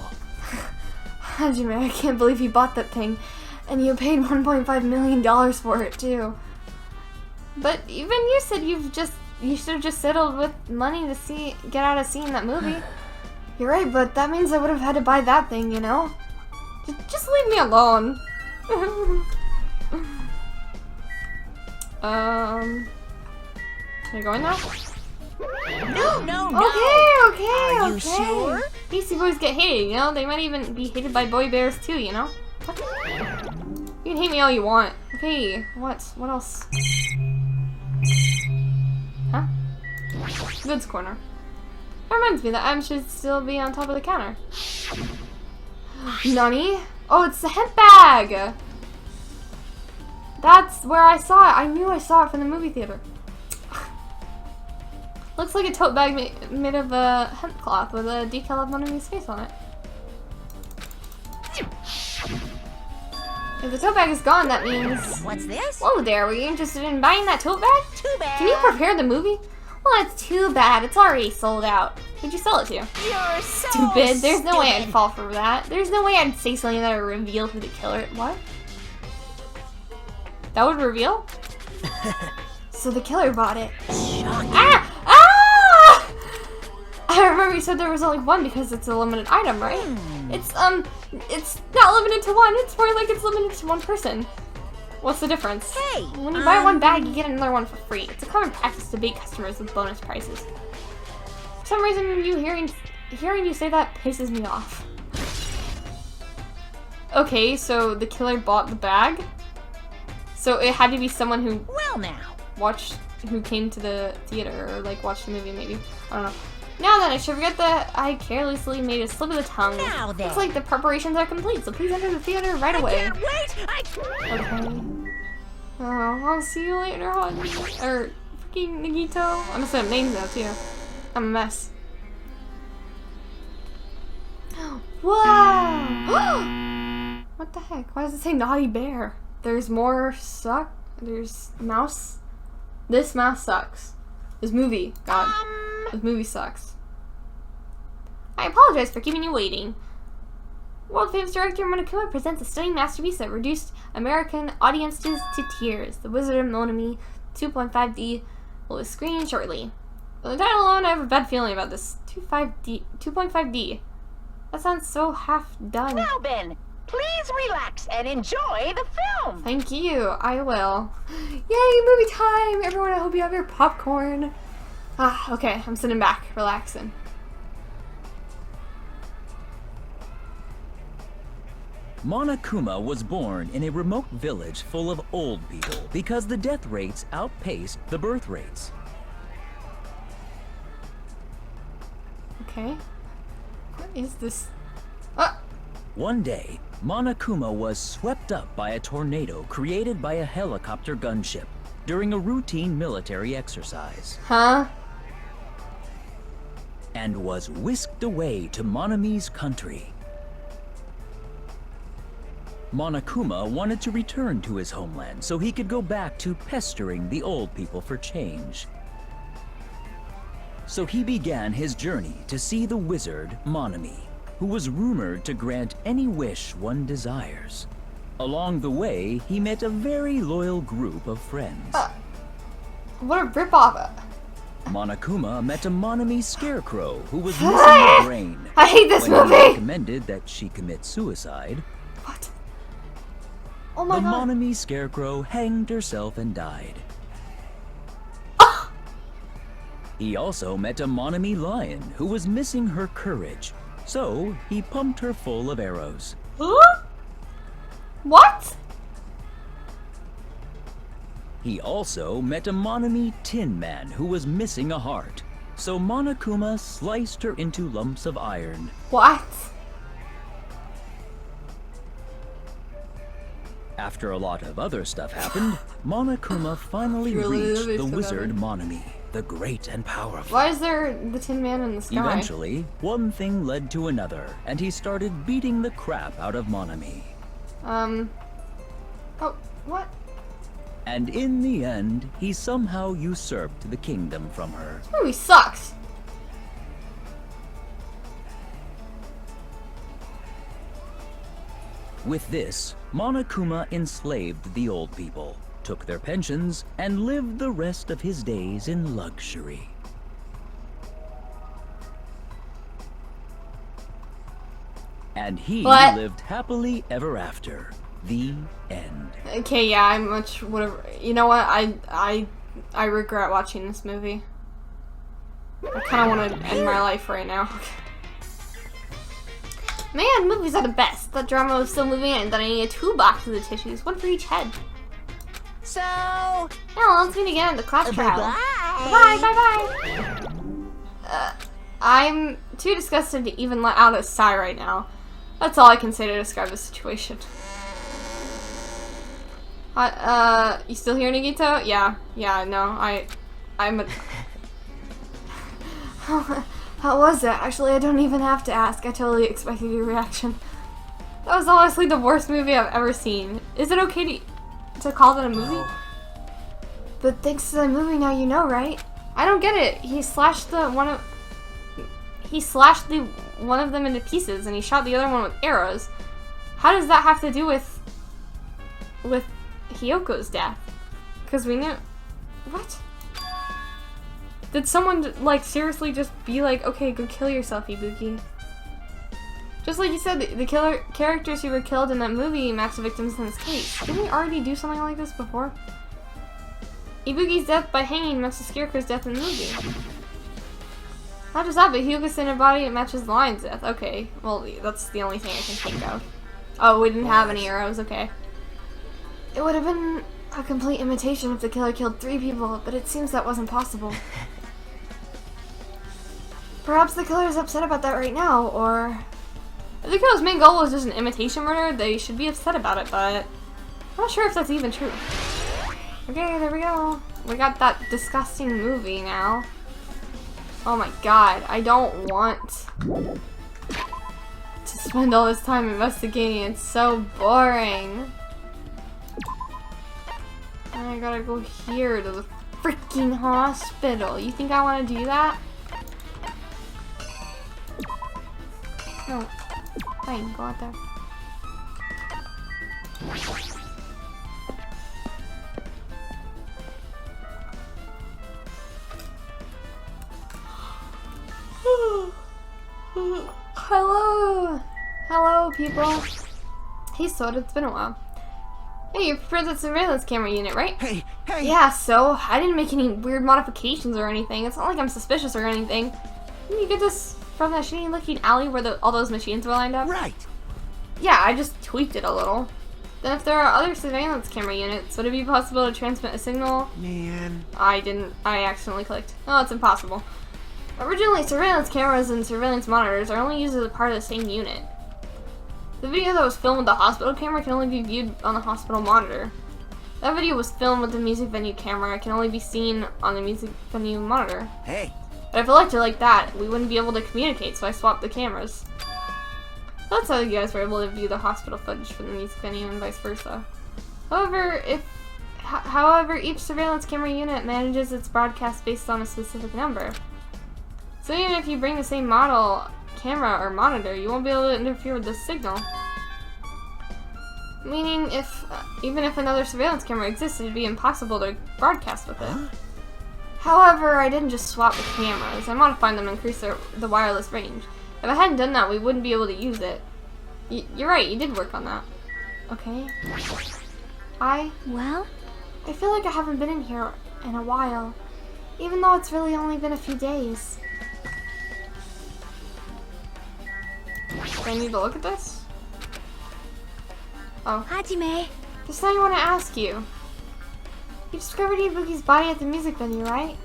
Hajime, I can't believe you bought that thing. And you paid $1.5 million for it, too. But even you said you should have just settled with money to get out of seeing that movie. You're right, but that means I would have had to buy that thing, you know? Just leave me alone. Can I go in now? No. Okay. Are you sure? Beastie Boys get hated, you know? They might even be hated by boy bears too, you know? What? You can hate me all you want. Okay, what? What else? Huh? Goods corner. That reminds me that M should still be on top of the counter. Nani? Oh, it's the hemp bag! That's where I saw it. I knew I saw it from the movie theater. Looks like a tote bag made of hemp cloth with a decal of Monami's face on it. If the tote bag is gone, that means... What's this? Whoa there, were you interested in buying that tote bag? Too bad. Can you prepare the movie? Well, that's too bad. It's already sold out. Who'd you sell it to? You're so Stupid. There's no way I'd stupid. fall for that. There's no way I'd say something that would reveal who the killer... What? That would reveal? So the killer bought it. Ah! Ah! I remember you said there was only one because it's a limited item, right? It's not limited to one. It's more like it's limited to one person. What's the difference? Hey, When you buy one bag, you get another one for free. It's a common practice to bait customers with bonus prices. For some reason, hearing you say that pisses me off. Okay, so the killer bought the bag? So it had to be someone who Well now. who came to the theater or like watched the movie maybe. I don't know. Now then, I should forget that I carelessly made a slip of the tongue. Now then. Looks like the preparations are complete, so please enter the theater right away. Can't wait. Okay. Oh, I'll see you later, hon. Or freaking Nagito. I'm messing up names now too. I'm a mess. Wow! What the heck? Why does it say naughty bear? There's more suck. There's mouse. This mouse sucks. This movie, God. This movie sucks. I apologize for keeping you waiting. World famous director Monokuma presents a stunning masterpiece that reduced American audiences to tears. The Wizard of Monami 2.5D will be screening shortly. From the title alone, I have a bad feeling about this. 2.5D. That sounds so half done. Now, Ben, please relax and enjoy the film. Thank you. I will. Yay, movie time! Everyone, I hope you have your popcorn. Okay, I'm sitting back, relaxing. Monokuma was born in a remote village full of old people because the death rates outpaced the birth rates. Okay. What is this? One day, Monokuma was swept up by a tornado created by a helicopter gunship during a routine military exercise. Huh? And was whisked away to Monami's country. Monokuma wanted to return to his homeland so he could go back to pestering the old people for change. So he began his journey to see the wizard Monami, who was rumored to grant any wish one desires. Along the way, he met a very loyal group of friends. What a ripoff. Monokuma met a Monami scarecrow who was missing a brain. I hate this when movie! he recommended that she commit suicide, What? Oh my the god. Monami scarecrow hanged herself and died. He also met a Monami lion who was missing her courage, so he pumped her full of arrows. Huh? What? He also met a Monami tin man who was missing a heart, so Monokuma sliced her into lumps of iron. What? After a lot of other stuff happened, Monokuma finally Really, reached really the stuff wizard happened? Monami, the great and powerful. Why is there the Tin Man in the sky? Eventually, one thing led to another, and he started beating the crap out of Monami. Oh, what? And in the end, he somehow usurped the kingdom from her. This movie sucks. With this, Monokuma enslaved the old people, took their pensions, and lived the rest of his days in luxury. And he What? lived happily ever after. The end. Okay, yeah, I'm much whatever. You know what? I regret watching this movie. I kind of want to end my life right now. Man, movies are the best. That drama was so moving and that I needed 2 boxes of tissues, 1 for each head. So, Now let's meet again at the class trial. bye. Bye, bye, bye. I'm too disgusted to even let out a sigh right now. That's all I can say to describe the situation. You still here, Nagito? Yeah, no, I'm a... How was it? Actually, I don't even have to ask. I totally expected your reaction. That was honestly the worst movie I've ever seen. Is it okay to call that a movie? But thanks to the movie now you know, right? I don't get it. He slashed one of them into pieces and he shot the other one with arrows. How does that have to do with Hyoko's death? Because we knew... What? Did someone, like, seriously just be like, okay, go kill yourself, Ibuki? Just like you said, the characters who were killed in that movie match the victims in this case. Didn't we already do something like this before? Ibuki's death by hanging matches Scarecrow's death in the movie. Not just that, but Hyoko's in a body that matches the lion's death. Okay, well, that's the only thing I can think of. Oh, we didn't have any arrows, okay. It would have been a complete imitation if the killer killed 3 people, but it seems that wasn't possible. Perhaps the killer is upset about that right now, or... If the killer's main goal was just an imitation murder, they should be upset about it, but... I'm not sure if that's even true. Okay, there we go. We got that disgusting movie now. Oh my god, I don't want to spend all this time investigating. It's so boring. I gotta go here to the freaking hospital. You think I want to do that? No. Fine, go out there. Hello! Hello, people. Hey, Soda, it's been a while. Hey, you're prepared that surveillance camera unit, right? Hey! Yeah, so I didn't make any weird modifications or anything. It's not like I'm suspicious or anything. Didn't you get this from that shitty looking alley where all those machines were lined up? Right! Yeah, I just tweaked it a little. Then if there are other surveillance camera units, would it be possible to transmit a signal? Man. I accidentally clicked. Oh, it's impossible. Originally, surveillance cameras and surveillance monitors are only used as a part of the same unit. The video that was filmed with the hospital camera can only be viewed on the hospital monitor. That video was filmed with the music venue camera. It can only be seen on the music venue monitor. Hey! But if I left it like that, we wouldn't be able to communicate, so I swapped the cameras. That's how you guys were able to view the hospital footage from the music venue and vice versa. However, each surveillance camera unit manages its broadcast based on a specific number. So even if you bring the same model, camera, or monitor, you won't be able to interfere with the signal. Meaning, even if another surveillance camera existed, it'd be impossible to broadcast with it. Huh? However, I didn't just swap the cameras. I modified them to increase the wireless range. If I hadn't done that, we wouldn't be able to use it. You're right, you did work on that. Okay. Well? I feel like I haven't been in here in a while, even though it's really only been a few days. Do I need to look at this? Oh. Hajime. There's something I want to ask you. You discovered Ibuki's body at the music venue, right?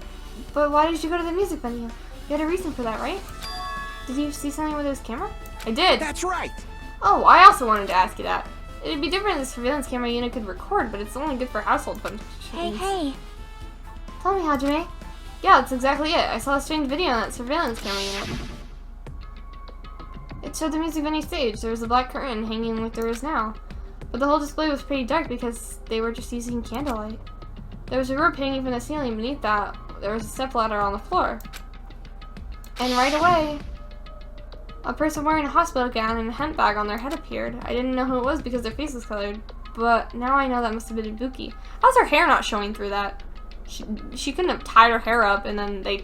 But why did you go to the music venue? You had a reason for that, right? Did you see something with his camera? I did! That's right! Oh, I also wanted to ask you that. It'd be different if the surveillance camera unit could record, but it's only good for household functions. Hey. Tell me, Hajime. Yeah, that's exactly it. I saw a strange video on that surveillance camera unit. It showed the music venue stage. There was a black curtain hanging like there is now. But the whole display was pretty dark because they were just using candlelight. There was a rope hanging from the ceiling. Beneath that, there was a stepladder on the floor. And right away, a person wearing a hospital gown and a handbag on their head appeared. I didn't know who it was because their face was colored, but now I know that must have been Ibuki. How's her hair not showing through that? She couldn't have tied her hair up and then they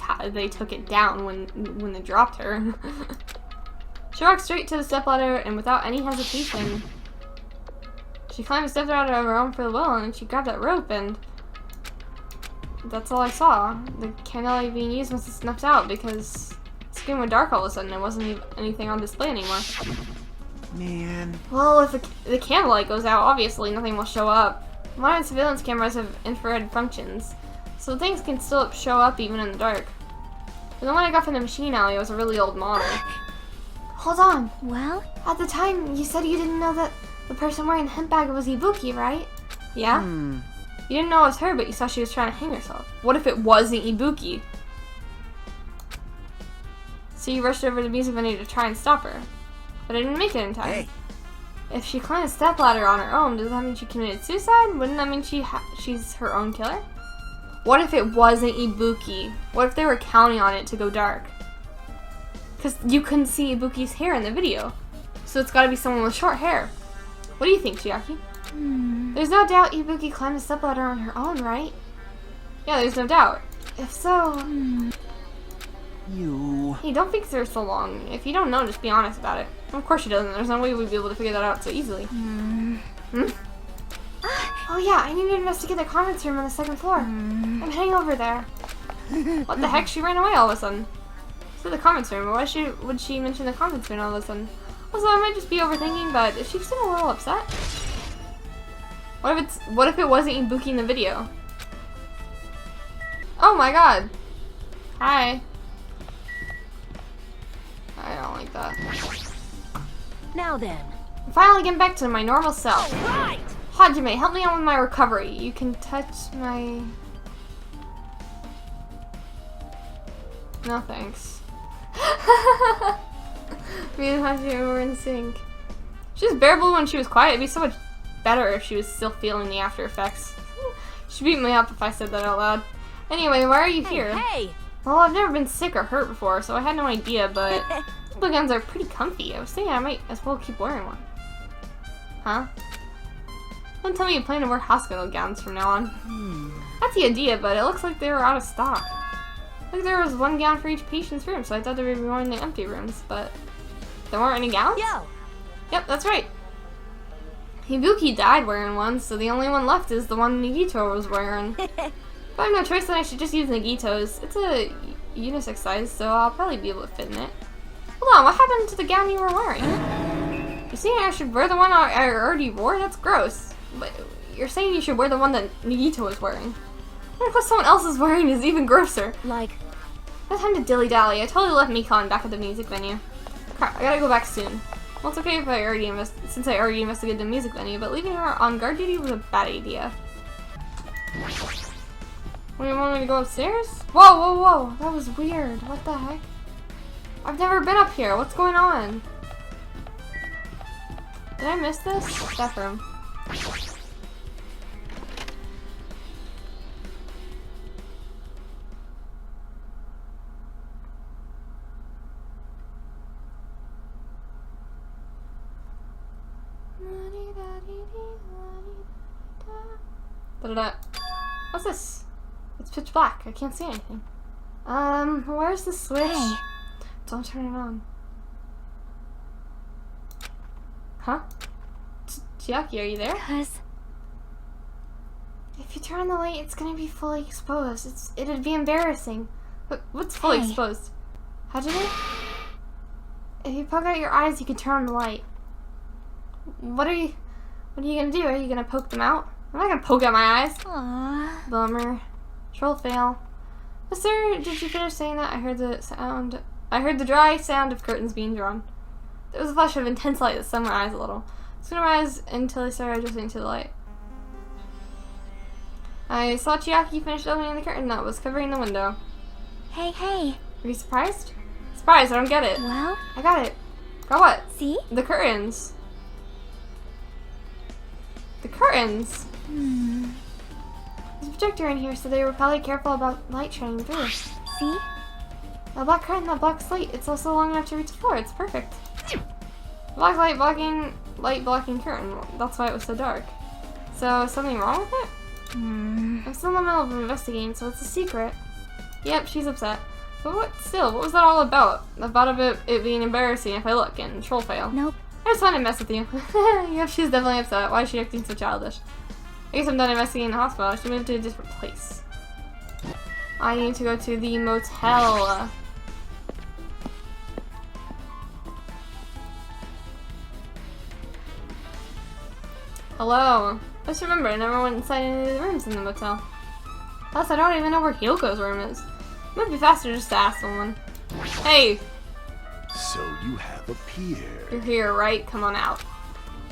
took it down when they dropped her. She walked straight to the stepladder and without any hesitation, she climbed the stepladder of her own free will and she grabbed that rope and that's all I saw. The candlelight being used must have snuffed out because the screen went dark all of a sudden. There wasn't even anything on display anymore. Man. Well, if the candlelight goes out, obviously nothing will show up. Modern surveillance cameras have infrared functions, so things can still show up even in the dark. But the one I got from the machine alley was a really old model. Hold on. Well? At the time, you said you didn't know that the person wearing the hemp bag was Ibuki, right? Yeah? You didn't know it was her, but you saw she was trying to hang herself. What if it wasn't Ibuki? So you rushed over to the music venue to try and stop her. But I didn't make it in time. Hey. If she climbed a stepladder on her own, does that mean she committed suicide? Wouldn't that mean she's her own killer? What if it wasn't Ibuki? What if they were counting on it to go dark? Because you couldn't see Ibuki's hair in the video. So it's gotta be someone with short hair. What do you think, Chiaki? There's no doubt Ibuki climbed the stepladder on her own, right? Yeah, there's no doubt. If so... Hey, don't think they're so long. If you don't know, just be honest about it. Of course she doesn't. There's no way we'd be able to figure that out so easily. Oh yeah, I need to investigate the conference room on the second floor. I'm heading over there. What the heck? She ran away all of a sudden. To the conference room. Why would she mention the conference room all of a sudden? Also, I might just be overthinking, but is she still a little upset? What if it wasn't Ibuki in the video? Oh my god. Hi. I don't like that. Now then. I'm finally getting back to my normal self. Right! Hajime, help me out with my recovery. You can touch my... No thanks. Me and Haji were in sync. She was bearable when she was quiet. It'd be so much better if she was still feeling the after effects. She'd beat me up if I said that out loud. Anyway, why are you here? Hey! Well, I've never been sick or hurt before, so I had no idea, but the guns are pretty comfy. I was thinking I might as well keep wearing one. Huh? Don't tell me you plan to wear hospital gowns from now on. That's the idea, but it looks like they were out of stock. Like there was one gown for each patient's room, so I thought they would be more in the empty rooms, but there weren't any gowns? Yo! Yep, that's right. Hibuki died wearing one, so the only one left is the one Nagito was wearing. If I have no choice, then I should just use Nagito's. It's a unisex size, so I'll probably be able to fit in it. Hold on, what happened to the gown you were wearing? You're saying I should wear the one I already wore? That's gross. But you're saying you should wear the one that Nagito was wearing. And what someone else is wearing is even grosser. Like, No time to dilly-dally. I totally left Mikon back at the music venue. Crap, I gotta go back soon. Well, it's okay if I already since I already investigated the music venue, but leaving her on guard duty was a bad idea. What, you want me to go upstairs? Whoa, whoa, whoa! That was weird. What the heck? I've never been up here. What's going on? Did I miss this? That room. Da-da-da. What's this? It's pitch black. I can't see anything. Where's the switch? Hey. Don't turn it on. Huh? Chiaki, are you there? 'cause If you turn on the light, it's gonna be fully exposed. It'd be embarrassing. What's fully Hey. exposed? How did it? If you poke out your eyes, you can turn on the light. What are you gonna do? Are you gonna poke them out? I'm not gonna poke out my eyes. Aww. Bummer. Troll fail. Mister, did you finish saying that? I heard the dry sound of curtains being drawn. There was a flash of intense light that stung my eyes a little. I screwed my eyes until I started adjusting to the light. I saw Chiaki finish opening the curtain that was covering the window. Hey, hey. Are you surprised? Surprised, I don't get it. Well, I got it. Got what? see? The curtains. The curtains? There's a projector in here, so they were probably careful about light shining through. See? A black curtain that blocks light. It's also long enough to reach the floor. It's perfect. Black light blocking curtain. That's why it was so dark. So, is something wrong with it? I'm still in the middle of investigating, so it's a secret. Yep, she's upset. But what was that all about? About it being embarrassing if I look and troll fail. Nope. I just wanted to mess with you. Yep, she's definitely upset. Why is she acting so childish? I guess I'm done investigating the hospital. I should move to a different place. I need to go to the motel. Hello. Just remember, I never went inside any of the rooms in the motel. Plus, I don't even know where Hyoko's room is. It might be faster just to ask someone. Hey! So you have appeared. You're here, right? Come on out.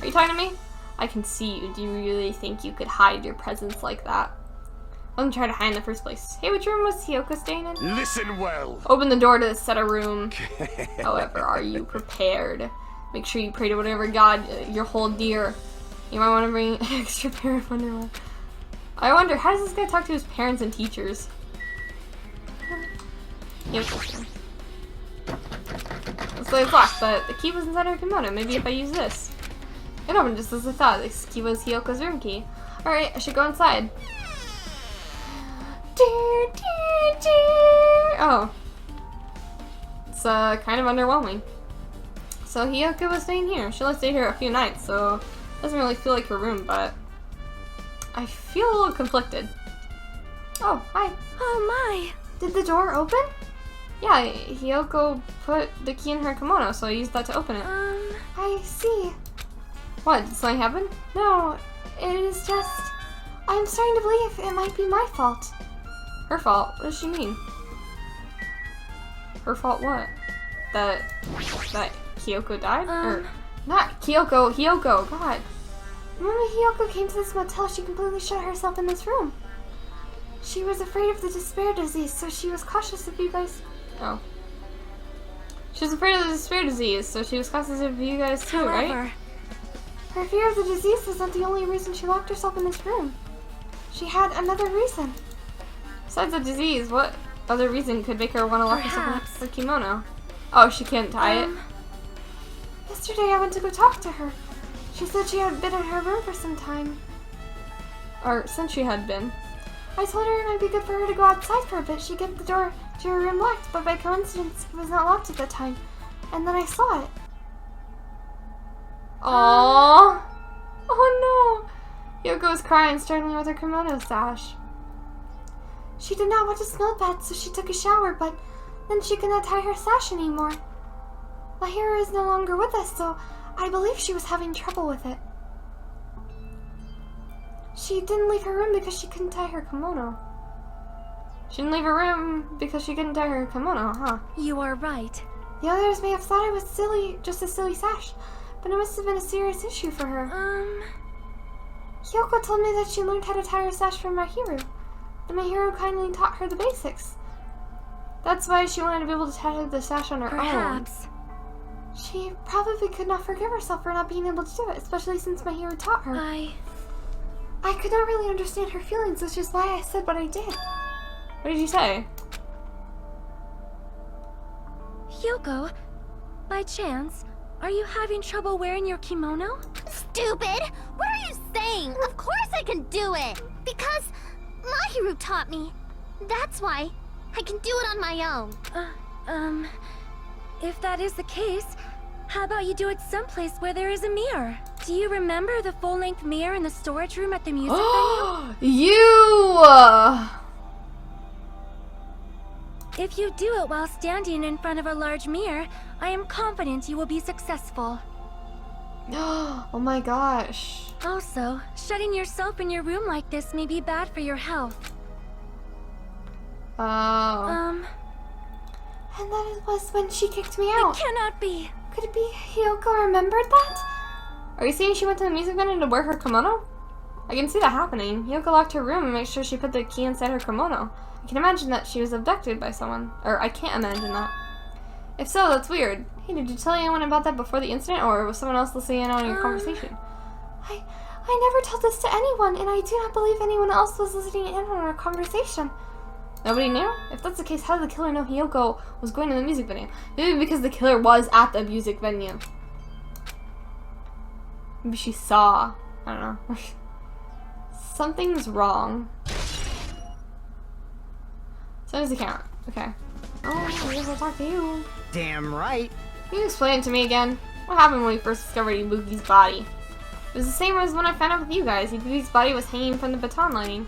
Are you talking to me? I can see you. Do you really think you could hide your presence like that? I wasn't trying to hide in the first place. Hey, which room was Hyoko staying in? Listen well. Open the door to the set of room. However, are you prepared? Make sure you pray to whatever god you hold dear. You might want to bring an extra pair of underwear. I wonder, how does this guy talk to his parents and teachers? Hyoko's room. Looks like it's locked, but the key was inside her kimono. Maybe if I use this. It opened just as I thought. This key was Hyoko's room key. Alright, I should go inside. Oh. It's kind of underwhelming. So Hyoko was staying here. She only stayed here a few nights, so it doesn't really feel like her room, but I feel a little conflicted. Oh, hi. Oh my. Did the door open? Yeah, Hyoko put the key in her kimono, so I used that to open it. I see. What, did something happen? No, it is just... I'm starting to believe it might be my fault. Her fault? What does she mean? Her fault what? That Hyoko died? Or, not Kyoko, Hyoko, god. The moment Hyoko came to this motel, she completely shut herself in this room. She was afraid of the despair disease, so she was cautious of you guys. Oh. She was afraid of the spear disease, so she was causing it for you guys too, right? However, Her fear of the disease wasn't the only reason she locked herself in this room. She had another reason. Besides the disease, what other reason could make her want to lock herself Perhaps. in her kimono? Oh, she couldn't tie it? Yesterday I went to go talk to her. She said she had been in her room for some time. Or, since she had been. I told her it might be good for her to go outside for a bit. She kept the door to her room locked, but by coincidence it was not locked at that time. And then I saw it. Aww. Oh no. Yoko was crying, struggling with her kimono sash. She did not want to smell bad, so she took a shower, but then she could not tie her sash anymore. My hero is no longer with us, so I believe she was having trouble with it. She didn't leave her room because she couldn't tie her kimono. She didn't leave her room because she couldn't tie her kimono, huh? you are right. The others may have thought it was silly, just a silly sash, but it must have been a serious issue for her. Hyoko told me that she learned how to tie her sash from my hero. And my hero kindly taught her the basics. That's why she wanted to be able to tie the sash on her Perhaps. own. She probably could not forgive herself for not being able to do it, especially since my hero taught her. I could not really understand her feelings, which is why I said what I did. What did you say? Hyoko, by chance, are you having trouble wearing your kimono? Stupid! What are you saying? Of course I can do it! Because Mahiru taught me. That's why I can do it on my own. If that is the case, how about you do it someplace where there is a mirror? Do you remember the full-length mirror in the storage room at the music venue? You! If you do it while standing in front of a large mirror, I am confident you will be successful. Oh my gosh. Also, shutting yourself in your room like this may be bad for your health. Oh. And that was when she kicked me It out. cannot be. Could it be Hyoko remembered that? Are you saying she went to the music venue to wear her kimono? I can see that happening. Hyoko locked her room and made sure she put the key inside her kimono. I can imagine that she was abducted by someone. Or, I can't imagine that. If so, that's weird. Hey, did you tell anyone about that before the incident, or was someone else listening in on your conversation? I never told this to anyone, and I do not believe anyone else was listening in on our conversation. Nobody knew? If that's the case, how did the killer know Hyoko was going to the music venue? Maybe because the killer was at the music venue. Maybe she saw. I don't know. Something's wrong. Something's account. Okay. Oh, I guess I'll talk to you. Damn right. Can you explain it to me again? What happened when we first discovered Ibuki's body? It was the same as when I found out with you guys. Ibuki's body was hanging from the baton lining.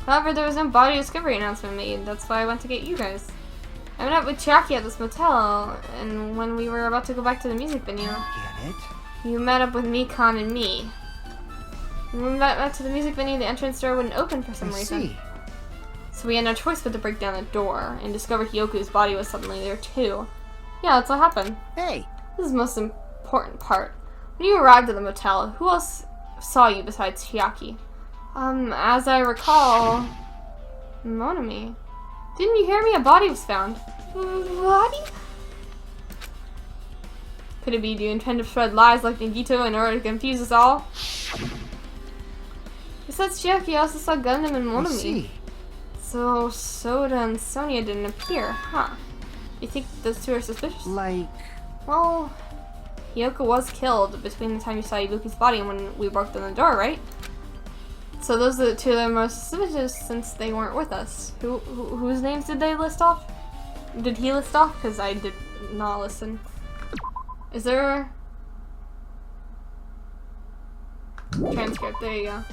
However, there was no body discovery announcement made. That's why I went to get you guys. I met up with Chiaki at this motel, and when we were about to go back to the music venue, Get it? you met up with Mikan and me. When we met up to the music venue, the entrance door wouldn't open for some I reason. see. So we had no choice but to break down the door and discover Hyoku's body was suddenly there too. Yeah, that's what happened. Hey, This is the most important part. When you arrived at the motel, who else saw you besides Chiaki? As I recall, Monami. Didn't you hear me? A body was found. Body? Could it be you intend to spread lies like Nagito in order to confuse us all? Besides Chiaki, I also saw Gundam and I Monami. see. So Soda and Sonia didn't appear, huh? You think those two are suspicious? Like, Well, Hyoko was killed between the time you saw Ibuki's body and when we broke down the door, right? So those are the two that are most suspicious since they weren't with us. Whose names did they list off? Did he list off? Because I did not listen. Is there... transcript, there you go.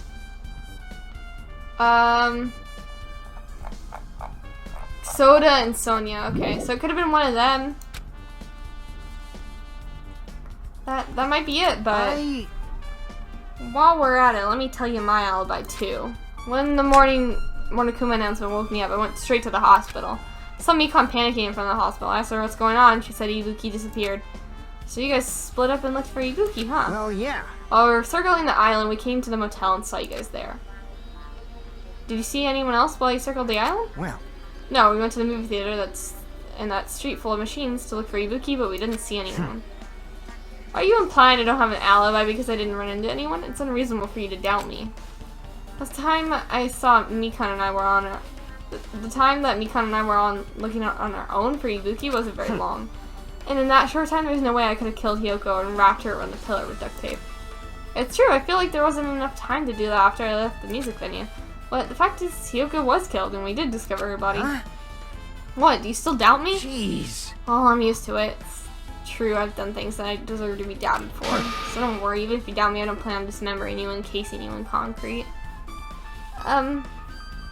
Soda and Sonia, okay, so it could have been one of them. That might be it, but while we're at it, let me tell you my alibi too. When the Monokuma announcement woke me up, I went straight to the hospital. I saw Mikan panicking in front of the hospital. I asked her what's going on. She said Ibuki disappeared. So you guys split up and looked for Ibuki, huh? well, yeah. While we were circling the island, we came to the motel and saw you guys there. Did you see anyone else while you circled the island? Well, No, we went to the movie theater in that street full of machines to look for Ibuki, but we didn't see anyone. Are you implying I don't have an alibi because I didn't run into anyone? It's unreasonable for you to doubt me. The time I saw Mikan and I were on the time that Mikan and I were on looking on our own for Ibuki wasn't very long. And in that short time, there's no way I could have killed Hiyoko and wrapped her around the pillar with duct tape. It's true, I feel like there wasn't enough time to do that after I left the music venue. But the fact is, Hiyoko was killed and we did discover her body. What, do you still doubt me? Jeez. Oh, I'm used to it. It's true, I've done things that I deserve to be doubted for. So don't worry, even if you doubt me, I don't plan on dismembering you and encasing you in concrete.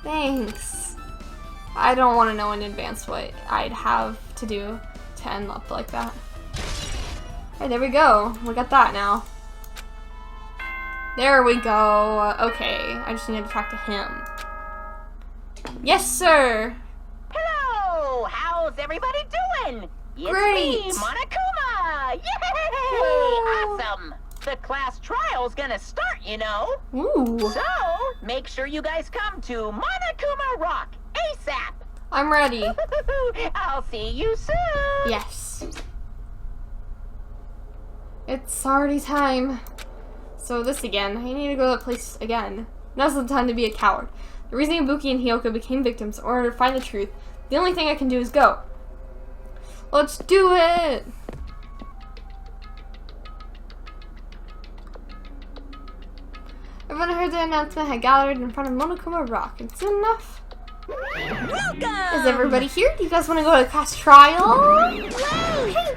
Thanks. I don't want to know in advance what I'd have to do to end up like that. Alright, there we go. We got that now. There we go. Okay, I just need to talk to him. Yes, sir! Hello! How's everybody doing? It's Great. me, Monokuma! Yay! Awesome! The class trial's gonna start, you know. Ooh. So, make sure you guys come to Monokuma Rock ASAP! I'm ready. I'll see you soon! Yes. It's already time. So this again. I need to go to that place again. Now's the time to be a coward. The reason Ibuki and Hiyoko became victims in order to find the truth, the only thing I can do is go. Let's do it! Everyone heard the announcement had gathered in front of Monokuma Rock, and soon enough... Welcome! Is everybody here? Do you guys want to go to class trial? Hey,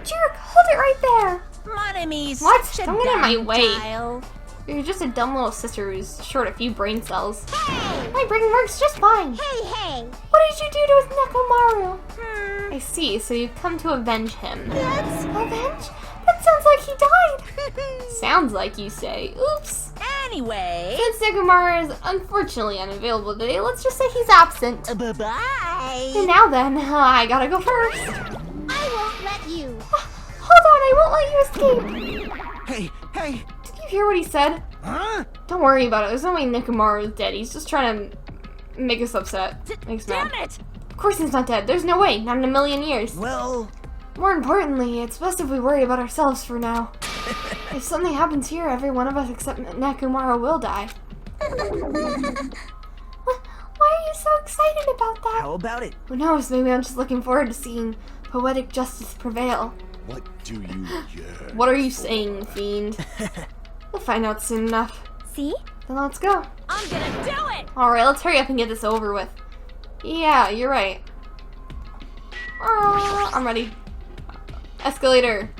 jerk! Hold it right there! Monomy's What? such a Don't get in my dumb way. child. You're just a dumb little sister who's short a few brain cells. My brain works just fine. Hey! What did you do to Nekomaru? I see, so you've come to avenge him. That's... Avenge? That sounds like he died. Sounds like you say. Oops. Anyway, Since Nekomaru is unfortunately unavailable today, let's just say he's absent. bye-bye. And now then, I gotta go first. I won't let you. Hold on, I won't let you escape. Hey! Did you hear what he said? Huh? Don't worry about it. There's no way Nekomaru is dead. He's just trying to make us upset. Make us mad. Damn it! Of course he's not dead. There's no way. Not in a million years. Well, More importantly, it's best if we worry about ourselves for now. If something happens here, every one of us except Nekomaru will die. Why are you so excited about that? how about it? Who knows? Maybe I'm just looking forward to seeing poetic justice prevail. What do you yearn? What are you saying, fiend? We'll find out soon enough. See? Then let's go. I'm gonna do it! Alright, let's hurry up and get this over with. Yeah, you're right. I'm ready. Escalator.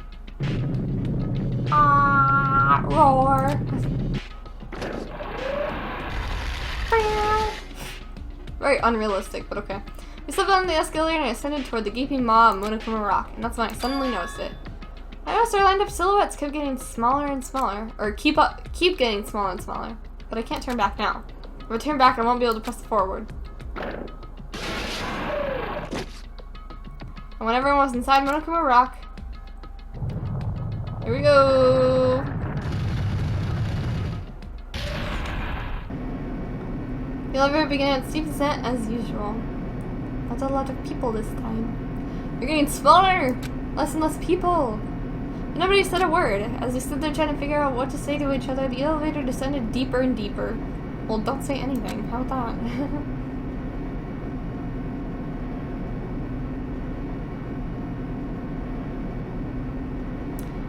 Roar. Very unrealistic, but okay. We slipped on the escalator and I ascended toward the gaping maw of Monokuma Rock, and that's when I suddenly noticed it. I noticed our lined up silhouettes kept getting smaller and smaller, or keep getting smaller and smaller. But I can't turn back now. If I turn back, I won't be able to press forward. And when everyone was inside Monokuma Rock, here we go. The elevator began its steep descent as usual. That's a lot of people this time. We're getting smaller, less and less people. But nobody said a word. As we stood there trying to figure out what to say to each other, the elevator descended deeper and deeper. Well, don't say anything. How about that?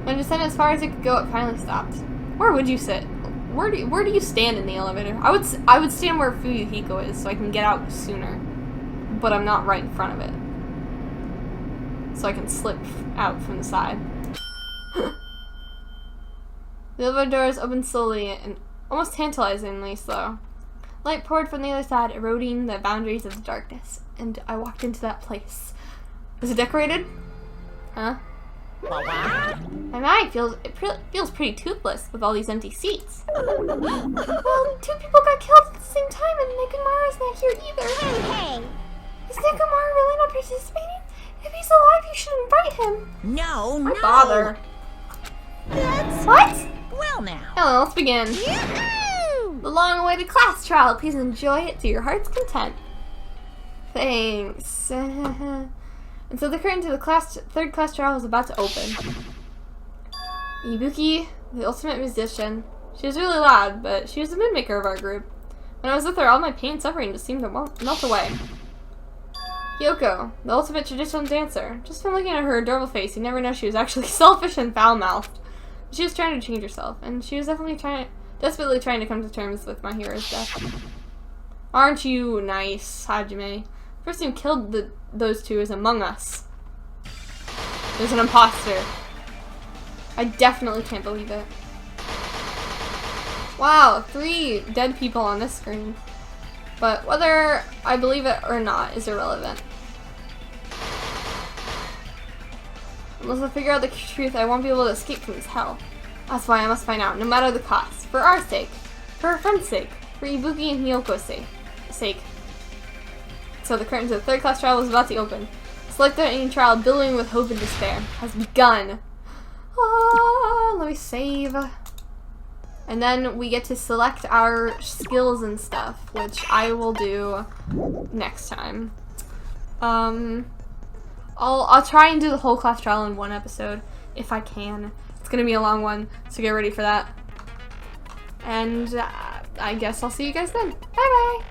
When it descended as far as it could go, it finally stopped. Where would you sit? Where do you stand in the elevator? I would stand where Fuyuhiko is so I can get out sooner. But I'm not right in front of it. So I can slip out from the side. The elevator doors opened slowly and almost tantalizingly slow. Light poured from the other side, eroding the boundaries of the darkness. And I walked into that place. Is it decorated? Huh? My mind feels pretty toothless with all these empty seats. Well, 2 people got killed at the same time and Nekomaru's not here either. Hey! Is Nekomaru really not participating? If he's alive, you should invite him. No, Why no! bother? That's... What? Well now. Hello, let's begin. Yahoo! The long-awaited class trial. Please enjoy it to your heart's content. Thanks. And so the curtain to the third class trial was about to open. Ibuki, the ultimate musician. She was really loud, but she was the mood maker of our group. When I was with her, all my pain and suffering just seemed to melt away. Hyoko, the ultimate traditional dancer. Just from looking at her adorable face, you never know she was actually selfish and foul-mouthed. She was trying to change herself, and she was definitely desperately trying to come to terms with my hero's death. Aren't you nice, Hajime? The person who killed those two is among us. There's an imposter. I definitely can't believe it. Wow, 3 dead people on this screen. But whether I believe it or not is irrelevant. Unless I figure out the truth, I won't be able to escape from this hell. That's why I must find out, no matter the cost. For our sake. For our friend's sake. For Ibuki and Hyoko's sake. So the curtain to the third class trial was about to open. This life-threatening trial, billowing with hope and despair, has begun. Ah, let me save. And then we get to select our skills and stuff, which I will do next time. I'll try and do the whole class trial in one episode, if I can. It's gonna be a long one, so get ready for that. And I guess I'll see you guys then. Bye bye!